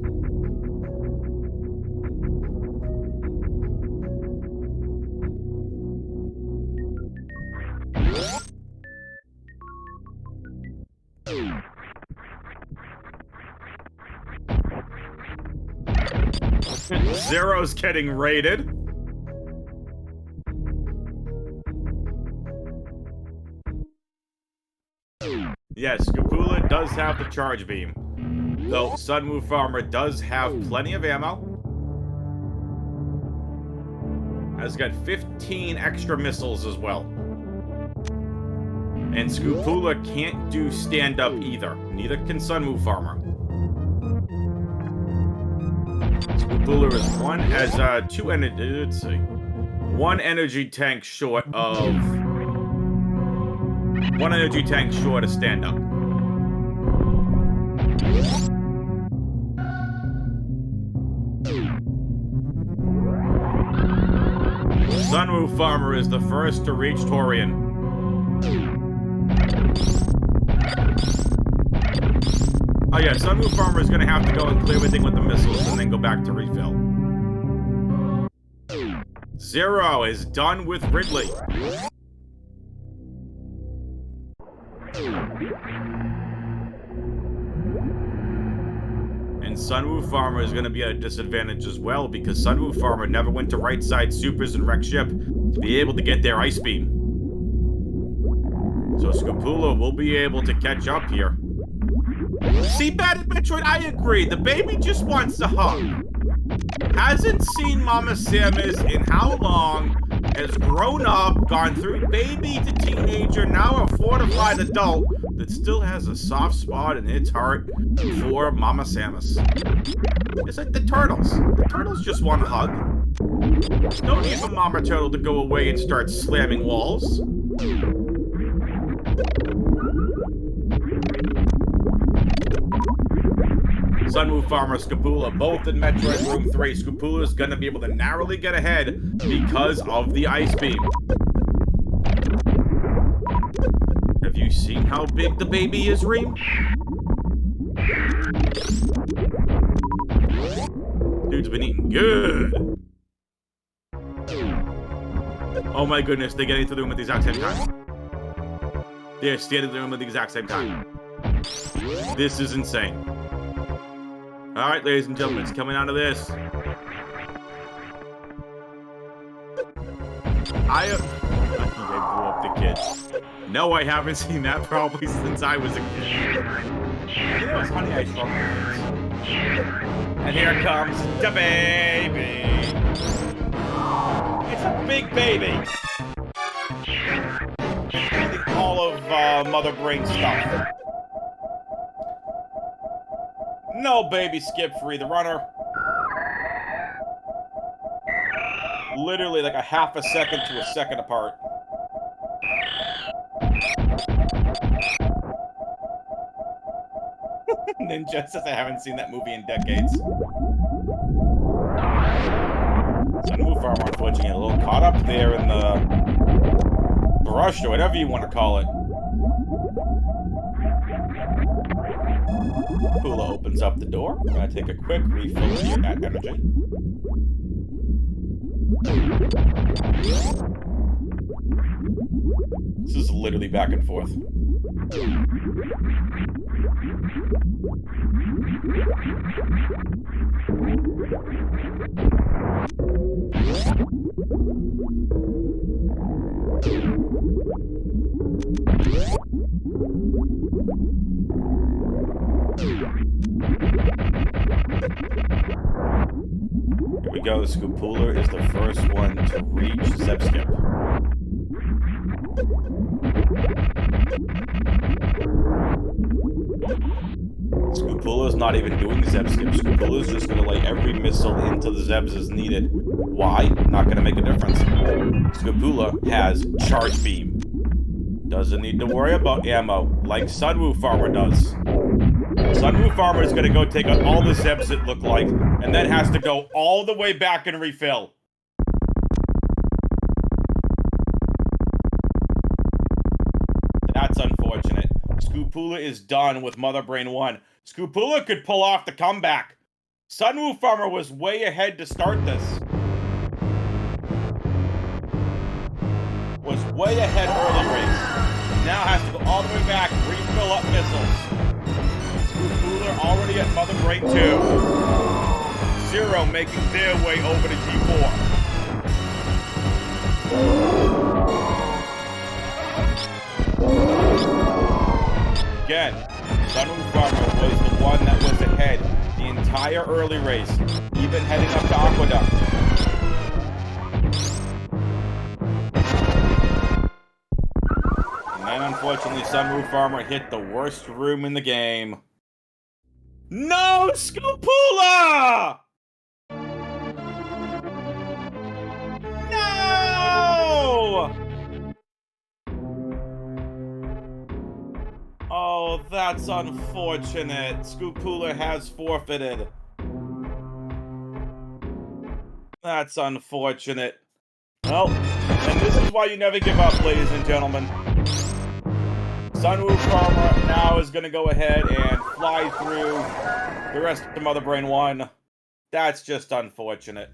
Zero's getting raided. Yes, Scapula does have the charge beam. Though Sunwoo Farmer does have plenty of ammo. Has got 15 extra missiles as well. And Scapula can't do stand-up either. Neither can Sunwoo Farmer. Scapula is two energy. Let's see. One energy tank short of stand-up. Sunwoo Farmer is the first to reach Torian. Oh yeah, Sunwoo Farmer is going to have to go and clear everything with the missiles and then go back to refill. Zero is done with Ridley. And Sunwoo Farmer is going to be at a disadvantage as well because Sunwoo Farmer never went to right side supers and wreck ship to be able to get their ice beam. So Scapula will be able to catch up here. See, Bad at Metroid, I agree. The baby just wants a hug. Hasn't seen Mama Samus in how long, has grown up, gone through baby to teenager, now a fortified adult that still has a soft spot in its heart for Mama Samus. It's like the turtles. The turtles just want a hug. No need for Mama Turtle to go away and start slamming walls. Sunwoo Farmer, Scapula, both in Metroid Room 3. Scapula is going to be able to narrowly get ahead because of the ice beam. Have you seen how big the baby is, Reem? Dude's been eating good. Oh my goodness, they're getting to the room at the exact same time. They're standing in the room at the exact same time. This is insane. Alright, ladies and gentlemen, it's coming out of this. I think I blew up the kid. No, I haven't seen that probably since I was a kid. I think it was Honey, I Shrunk the Kids. And here comes the baby. It's a big baby. Eating all of Mother Brain stuff. No baby Skip Free the runner. Literally like a half a second to a second apart. Ninja says I haven't seen that movie in decades. Sunwoo Farmer, unfortunately, a little caught up there in the brush or whatever you want to call it. Pula opens up the door. I'm going to take a quick refill here at energy. This is literally back and forth. Here we go. Scapula is the first one to reach Zeb Skip. Scapula's not even doing Zeb Skip. Scapula's just going to lay every missile into the Zebs as needed. Why? Not going to make a difference. Scapula has Charge Beam. Doesn't need to worry about ammo, like Sunwoo Farmer does. Sunwoo Farmer is going to go take out all the Zebs it look like, and then has to go all the way back and refill. That's unfortunate. Scapula is done with Mother Brain 1. Scapula could pull off the comeback. Sunwoo Farmer was way ahead to start this. Was way ahead early race. Now has to go all the way back, refill up missiles. Scapula already at Mother Brain 2. Zero making their way over to G4. again, Sunwoo Farmer was the one that was ahead the entire early race, even heading up to Aqueduct. And then, unfortunately, Sunwoo Farmer hit the worst room in the game. No, Scoopula! No! Oh, that's unfortunate. Scoopula has forfeited. That's unfortunate. Well, and this is why you never give up, ladies and gentlemen. Sunwoo Farmer now is going to go ahead and fly through the rest of Mother Brain 1. That's just unfortunate.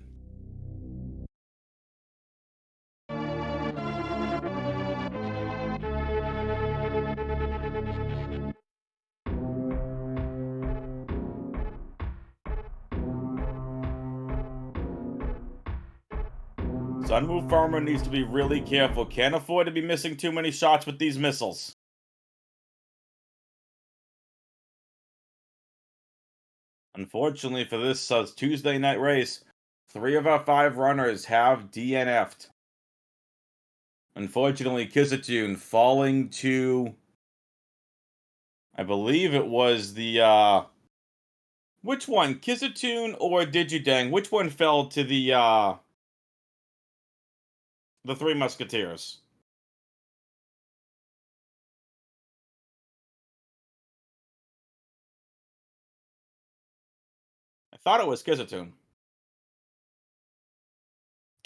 Sunwoo Farmer needs to be really careful. Can't afford to be missing too many shots with these missiles. Unfortunately for this Tuesday night race, 3 of our 5 runners have DNF'd. Unfortunately, Kizatune falling to, I believe it was the, which one? Kizatune or Digidang? Which one fell to the Three Musketeers? I thought it was Kizatune.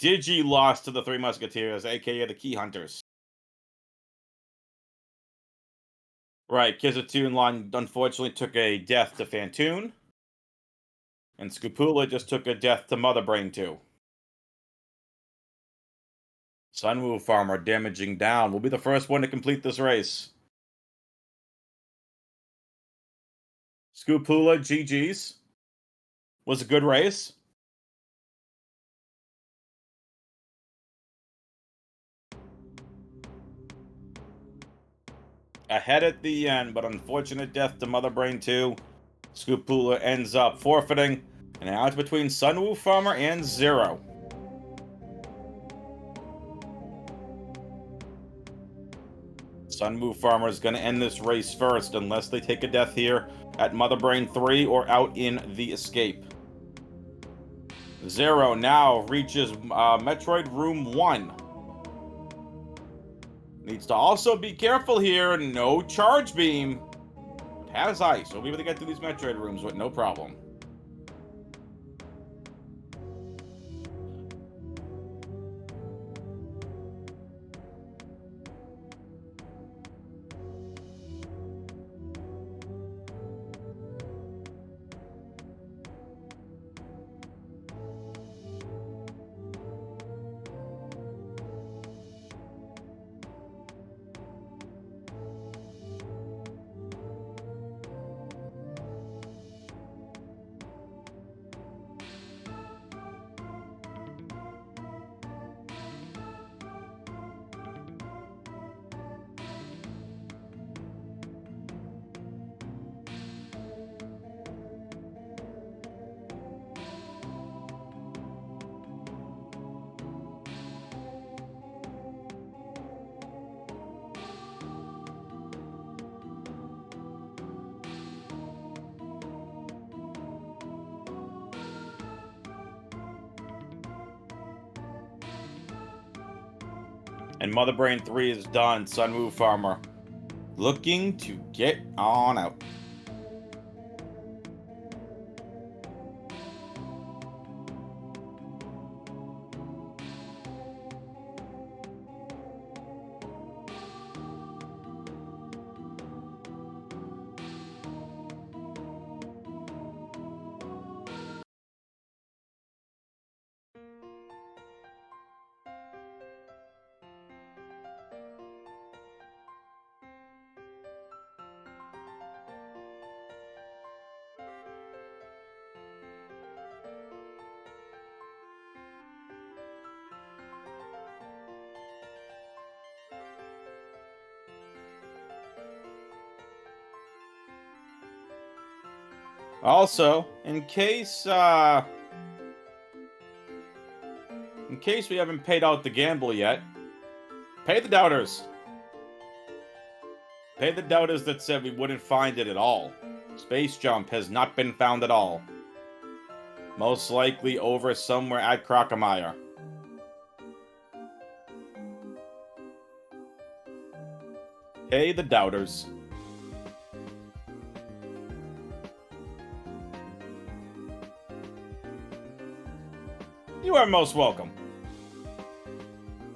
Digi lost to the Three Musketeers, aka the Key Hunters. Right, Kizatune unfortunately took a death to Fantoon. And Scoopula just took a death to Mother Brain 2. Sunwoo Farmer damaging down will be the first one to complete this race. Scoopula, GG's. Was a good race. Ahead at the end, but unfortunate death to Mother Brain 2. Scoopula ends up forfeiting, and now it's between Sunwoo Farmer and Zero. Sunwoo Farmer is going to end this race first, unless they take a death here at Mother Brain 3 or out in the escape. Zero now reaches Metroid Room 1. Needs to also be careful here. No charge beam. It has ice. We'll be able to get through these Metroid rooms with no problem. And Mother Brain 3 is done. Sunwoo Farmer looking to get on out. Also, in case we haven't paid out the gamble yet, pay the doubters. Pay the doubters that said we wouldn't find it at all. Space Jump has not been found at all. Most likely over somewhere at Crocomire. Pay the doubters. You are most welcome.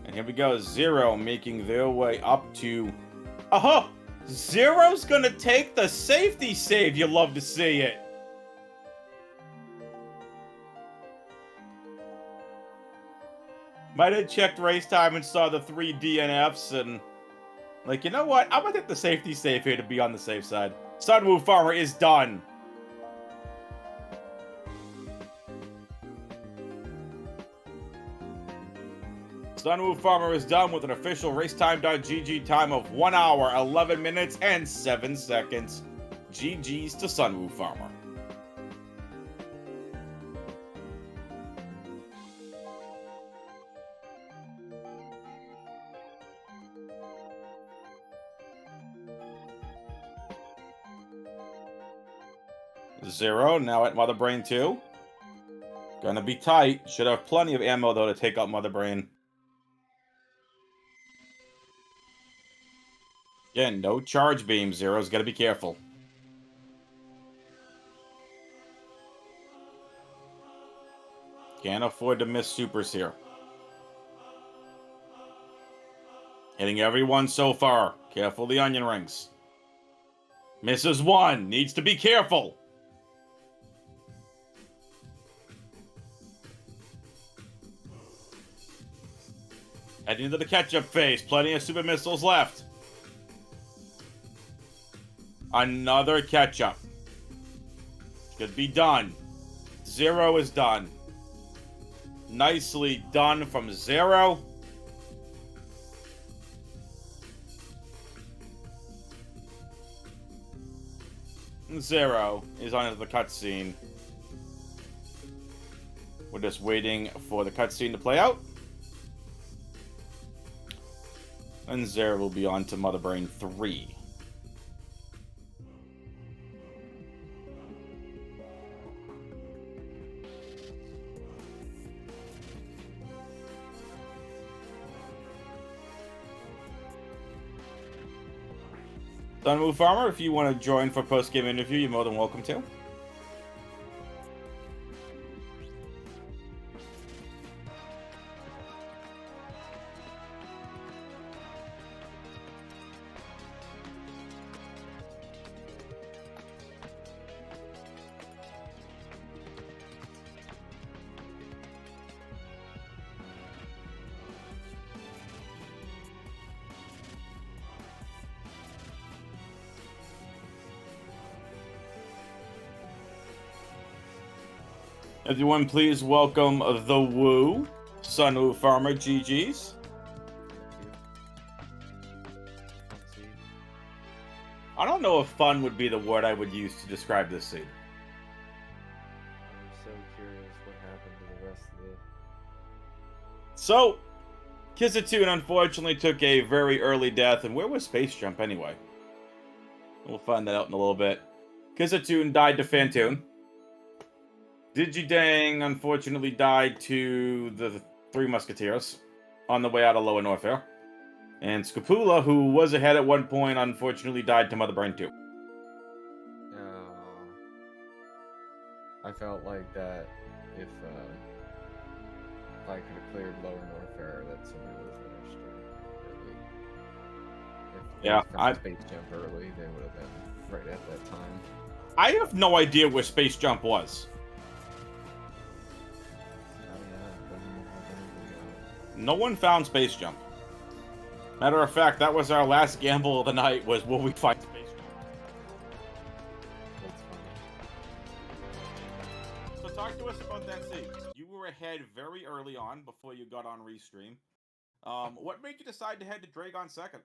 And here we go, Zero making their way up to... Oh! Zero's gonna take the safety save. You love to see it. Might have checked race time and saw the 3 DNFs and... Like, you know what? I'm gonna take the safety save here to be on the safe side. Sunwoo Farmer is done. Sunwoo Farmer is done with an official racetime.gg time of 1 hour, 11 minutes, and 7 seconds. GG's to Sunwoo Farmer. Zero, now at Mother Brain 2. Gonna be tight. Should have plenty of ammo, though, to take out Mother Brain. Again, no charge beam. Zero's gotta be careful. Can't afford to miss supers here. Hitting everyone so far. Careful the onion rings. Misses one. Needs to be careful. Heading into the catch-up phase. Plenty of super missiles left. Another catch-up. Should be done. Zero is done. Nicely done from Zero. Zero is on the cutscene. We're just waiting for the cutscene to play out. And Zero will be on to Mother Brain 3. Sunwoo Farmer, if you want to join for post-game interview, you're more than welcome to. Everyone, please welcome the Woo, Sunwoo Farmer, GG's. I don't know if fun would be the word I would use to describe this scene. I'm so curious what happened to the rest of the... So, Kizatoon unfortunately took a very early death, and where was Space Jump anyway? We'll find that out in a little bit. Kizatoon died to Phantoon. Digidang unfortunately died to the Three Musketeers on the way out of Lower Norfair. And Scapula, who was ahead at one point, unfortunately died to Mother Brain 2. I felt like that if I could have cleared Lower Norfair, that somebody would have finished early. If Yeah, I Space Jump early, they would have been right at that time. I have no idea where Space Jump was. No one found Space Jump. Matter of fact, that was our last gamble of the night, was will we find Space Jump? That's funny. So talk to us about that scene. You were ahead very early on before you got on Restream. What made you decide to head to Dragon second?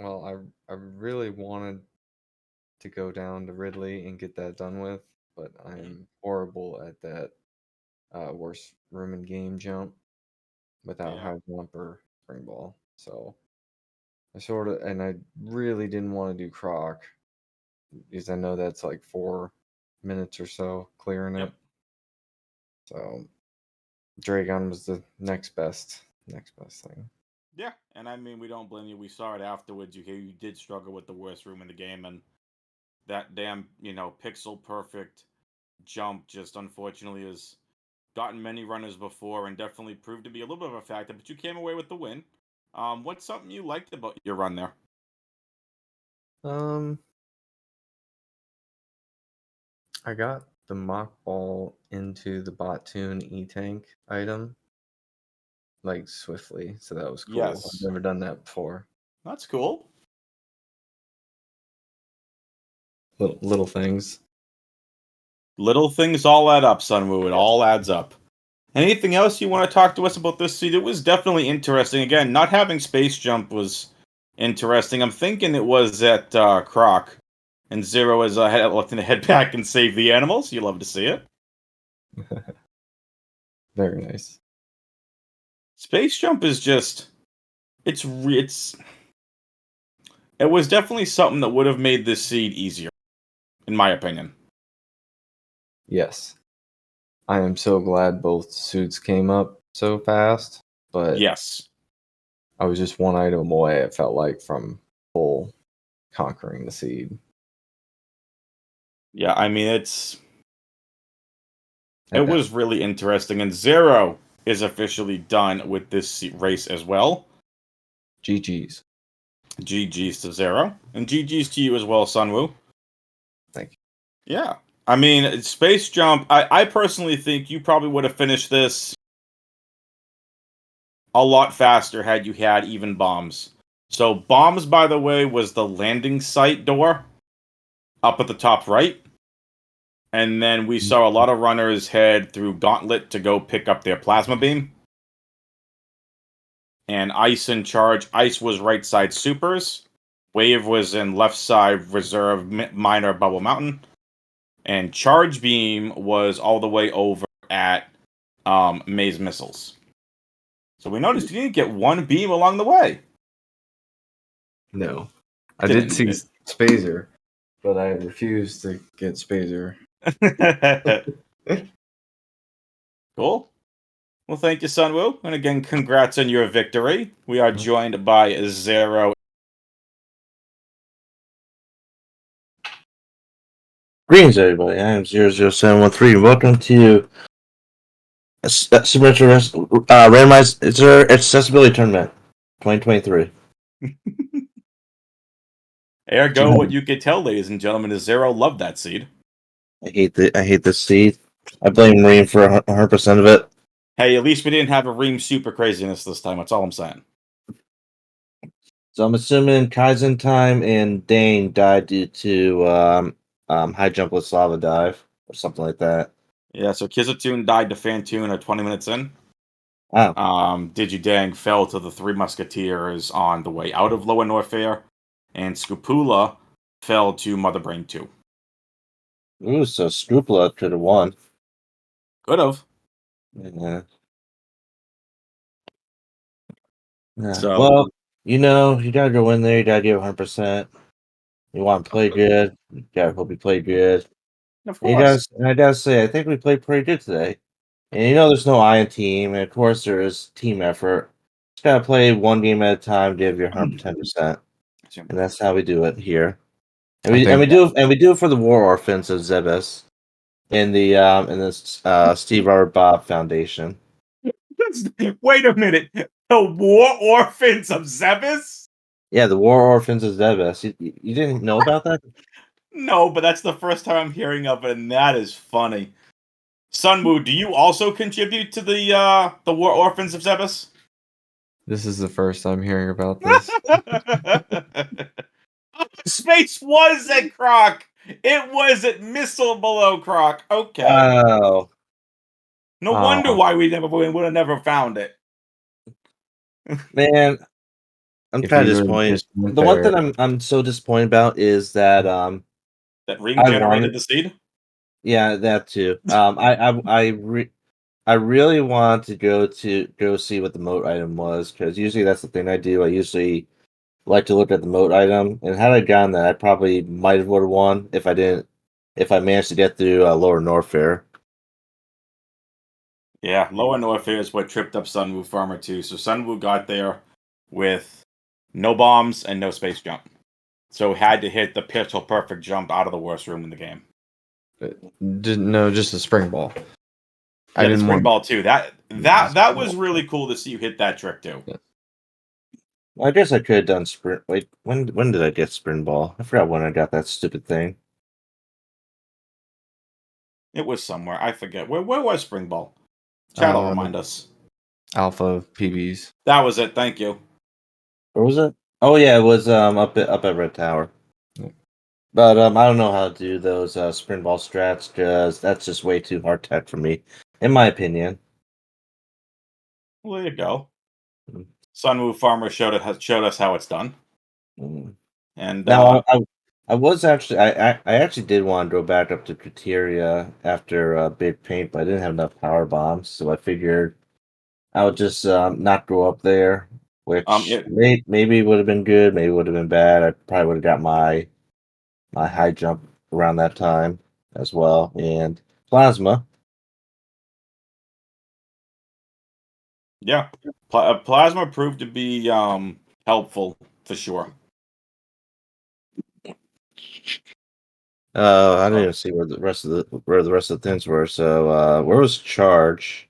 Well, I really wanted to go down to Ridley and get that done with, but Mhm. I'm horrible at that worst room in game jump without Yeah. high jump or spring ball. So I really didn't want to do Croc because I know that's like 4 minutes or so clearing Yep. it. So Dragon was the next best thing. Yeah. And I mean, we don't blame you. We saw it afterwards. You did struggle with the worst room in the game, and that damn pixel perfect jump just unfortunately has gotten many runners before and definitely proved to be a little bit of a factor. But you came away with the win. What's something you liked about your run there? Um, I got the mock ball into the bot tune E tank item like swiftly, so that was cool. I've Yes, never done that before. that's cool. Little things. Little things all add up, Sunwoo. It Yes. all adds up. Anything else you want to talk to us about this seed? It was definitely interesting. Again, not having space jump was interesting. I'm thinking it was at Croc, and Zero is looking to head back and save the animals. You love to see it. Very nice. Space jump is just it's it was definitely something that would have made this seed easier, in my opinion. Yes. I am so glad both suits came up so fast, but Yes. I was just one item away, it felt like, from full conquering the seed. Yeah, I mean it And was really interesting, and Zero is officially done with this race as well. GG's. GG's to Zero, and GG's to you as well, Sunwoo. Thank Yeah, I mean, Space Jump. I personally think you probably would have finished this a lot faster had you had even bombs. So bombs, by the way, was the landing site door up at the top right. And then we you. saw a lot of runners head through Gauntlet to go pick up their plasma beam. And Ice in charge. Ice was right side supers. Wave was in left side reserve minor bubble mountain. And charge beam was all the way over at maze missiles. So we noticed you didn't get one beam along the way. No. I Didn't did need see Spazer, but I refused to get Spazer. it. Cool. Well, thank you, Sunwoo. And again, congrats on your victory. We are joined by Zero. Greetings, everybody. I am 00713. Welcome to Super Randomized Accessibility Tournament 2023. Ergo, what you could tell, ladies and gentlemen, is Zero loved that seed. I hate this seed. I blame Reem for 100% of it. Hey, at least we didn't have a Ream super craziness this time. That's all I'm saying. So I'm assuming Kaizen Time and Dane died due to high jumpless lava dive or something like that. Yeah, so Kizatoon died to Fantoon at 20 minutes in. Oh, Digidang fell to the Three Musketeers on the way out of Lower Norfair, and Scupula fell to Mother Brain 2. ooh, so Scrupula could have won. Could have. Yeah. Yeah. So, Well, you gotta go in there. You gotta give 100%. You want to play good. You gotta hope you play good. of And course. I gotta say, I think we played pretty good today. And there's no I in team, and of course there is team effort. Just gotta play one game at a time, give your 110%, and that's how we do it here. And I we think we do it for the War Orphans of Zebes in this Steve Robert Bob Foundation. Wait a minute. The War Orphans of Zebes? Yeah, the War Orphans of Zebes. You didn't know about that? No, but that's the first time I'm hearing of it, and that is funny. Sunwoo, do you also contribute to the War Orphans of Zebes? this is the first I'm hearing about this. Space was at Croc. It was at Missile below Croc. Okay. Oh, No wonder oh why we would have never found it. man, I'm If kind of you were disappointed. just went The one there, thing I'm so disappointed about is that That ring I generated wanted, the seed. yeah, that too. I really want to go see what the moat item was, because usually that's the thing I do. I usually like to look at the moat item, and had I gotten that, I probably might have would have won if I didn't, if I managed to get through Lower Norfair. Yeah, Lower Norfair is what tripped up Sunwoo Farmer too. So Sunwoo got there with no bombs and no space jump. So had to hit the pistol perfect jump out of the worst room in the game. no, just a spring ball. I Yeah, the didn't spring want ball too. That the spring was ball. really cool to see you hit that trick too. Yeah. Well, I guess I could have done sprint. Wait, when did I get sprint ball? I forgot when I got that stupid thing. It was somewhere. I forget. Where was spring ball? Chat will remind us. Alpha PBs. That was it. Thank you. Where was it? Oh yeah, it was up at Red Tower. Yeah. But I don't know how to do those sprint ball strats, because that's just way too hard tech for me, in my opinion. Well, there you go. Mm. Sunwoo Farmer showed us how it's done. Mm. And Now I was actually I actually did want to go back up to Criteria after Big Paint, but I didn't have enough power bombs, so I figured I would just not go up there, which it maybe would have been good, maybe would have been bad. I probably would have got my high jump around that time as well, and plasma. yeah, plasma proved to be helpful for sure. I didn't even see where the rest of the things were. So where was charge?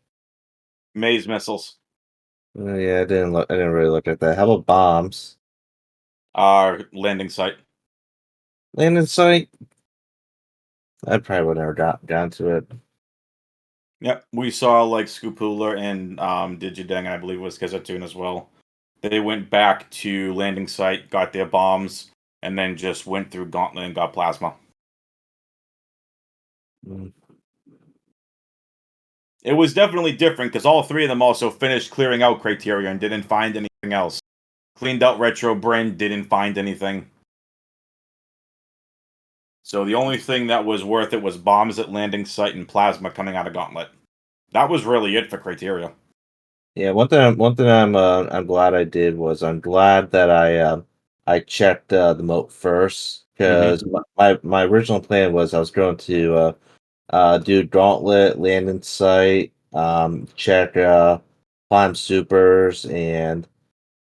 Maze missiles. Yeah, I didn't look. I didn't really look at that. How about bombs? Our landing site. Landing site. I probably would never gotten to it. Yep, we saw like Scoopula and Digideng, I believe it was Kazatoon as well. They went back to landing site, got their bombs, and then just went through Gauntlet and got plasma. Mm. It was definitely different because all three of them also finished clearing out criteria and didn't find anything else. Cleaned out Retro Brain, didn't find anything. So the only thing that was worth it was bombs at landing site and plasma coming out of Gauntlet. That was really it for criteria. Yeah, one thing I'm glad I did was I'm glad that I checked the moat first, because my original plan was I was going to do Gauntlet, Landing Site, check Climb Supers, and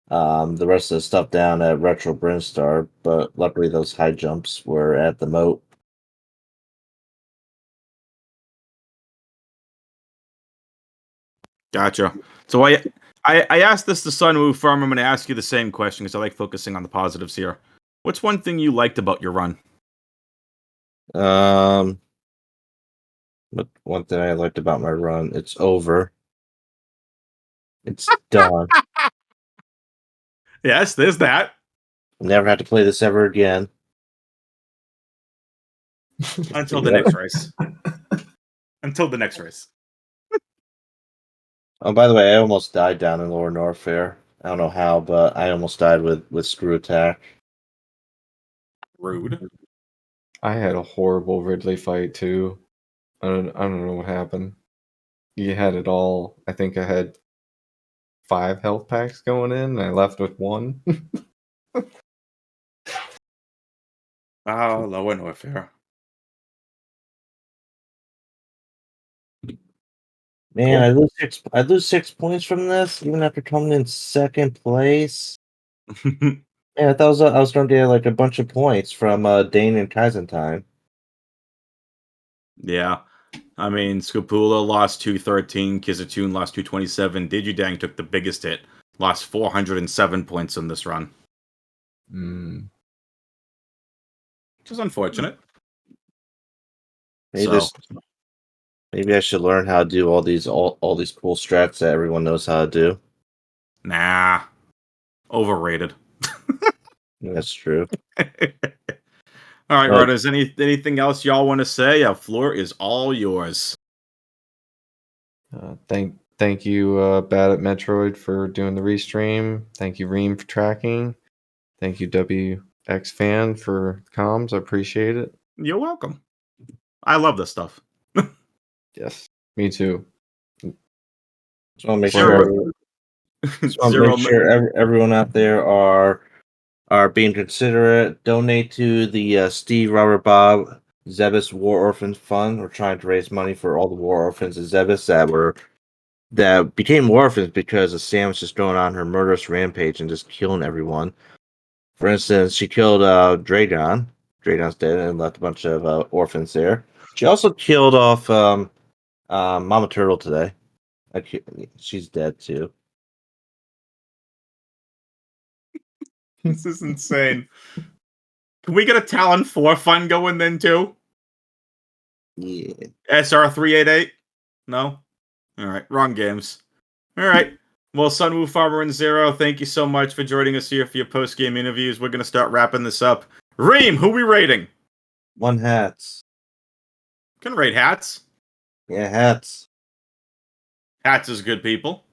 the rest of the stuff down at Retro Brinstar, but luckily those high jumps were at the moat. Gotcha. So I asked this to Sunwoo Farm. I'm going to ask you the same question because I like focusing on the positives here. What's one thing you liked about your run? Um, but one thing I liked about my run, it's over. It's done. Yes, there's that. Never have to play this ever again. Until the Yep. next race. Until the next race. Oh, by the way, I almost died down in Lower Norfair. I don't know how, but I almost died with screw attack. Rude. I had a horrible Ridley fight too. I don't know what happened. You had it all. I think I had 5 health packs going in. And I left with 1. Oh, Lower Norfair. Man, Cool. I lose 6 points from this, even after coming in second place. Yeah, I thought I was going to get like a bunch of points from Dane and Kaizentime. Yeah. I mean, Scapula lost 213, Kizatoon lost 227, Digidang took the biggest hit, lost 407 points in this run. Mm. Which is unfortunate. Maybe So, maybe I should learn how to do all these cool strats that everyone knows how to do. nah. Overrated. That's true. All right, But runners. Anything else y'all want to say? Our floor is all yours. Thank you, Bad at Metroid, for doing the restream. Thank you, Reem, for tracking. Thank you, WX Fan, for comms. I appreciate it. You're welcome. I love this stuff. Yes, me too. Just want to make Zero- sure everyone out there are being considerate. Donate to the Steve Robert Bob Zebus War Orphans Fund. We're trying to raise money for all the war orphans in Zebus that became war orphans because of Sam was just going on her murderous rampage and just killing everyone. For instance, she killed Dragon. Dragon's dead and left a bunch of orphans there. She also killed off Mama Turtle today. She's dead too. This is insane. Can we get a Talon 4 fun going then too? Yeah. SR388? No? Alright, wrong games. Alright. Well, Sunwoo Farmer and Zero, thank you so much for joining us here for your post-game interviews. We're going to start wrapping this up. Reem, who we rating? 1 hats. Can rate hats. Yeah, hats. Hats is good, people.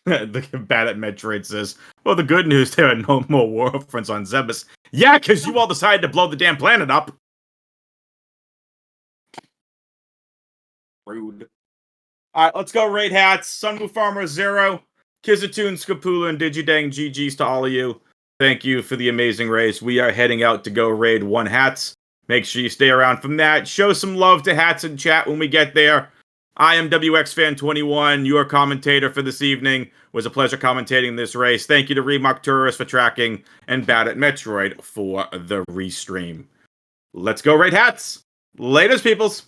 The Bad at Metroid says, well, the good news, there are no more war orphans on Zebus. Yeah, because you all decided to blow the damn planet up. Rude. Alright, let's go rate hats. Sunwoo Farmer 0, Kizatoon, Skapula, and Digidang. GG's to all of you. Thank you for the amazing race. We are heading out to go raid 1 hats. Make sure you stay around from that. Show some love to hats in chat when we get there. I am WXFan21, your commentator for this evening. It was a pleasure commentating this race. Thank you to Remark Tourist for tracking and Bad at Metroid for the restream. Let's go raid hats. Laters, peoples.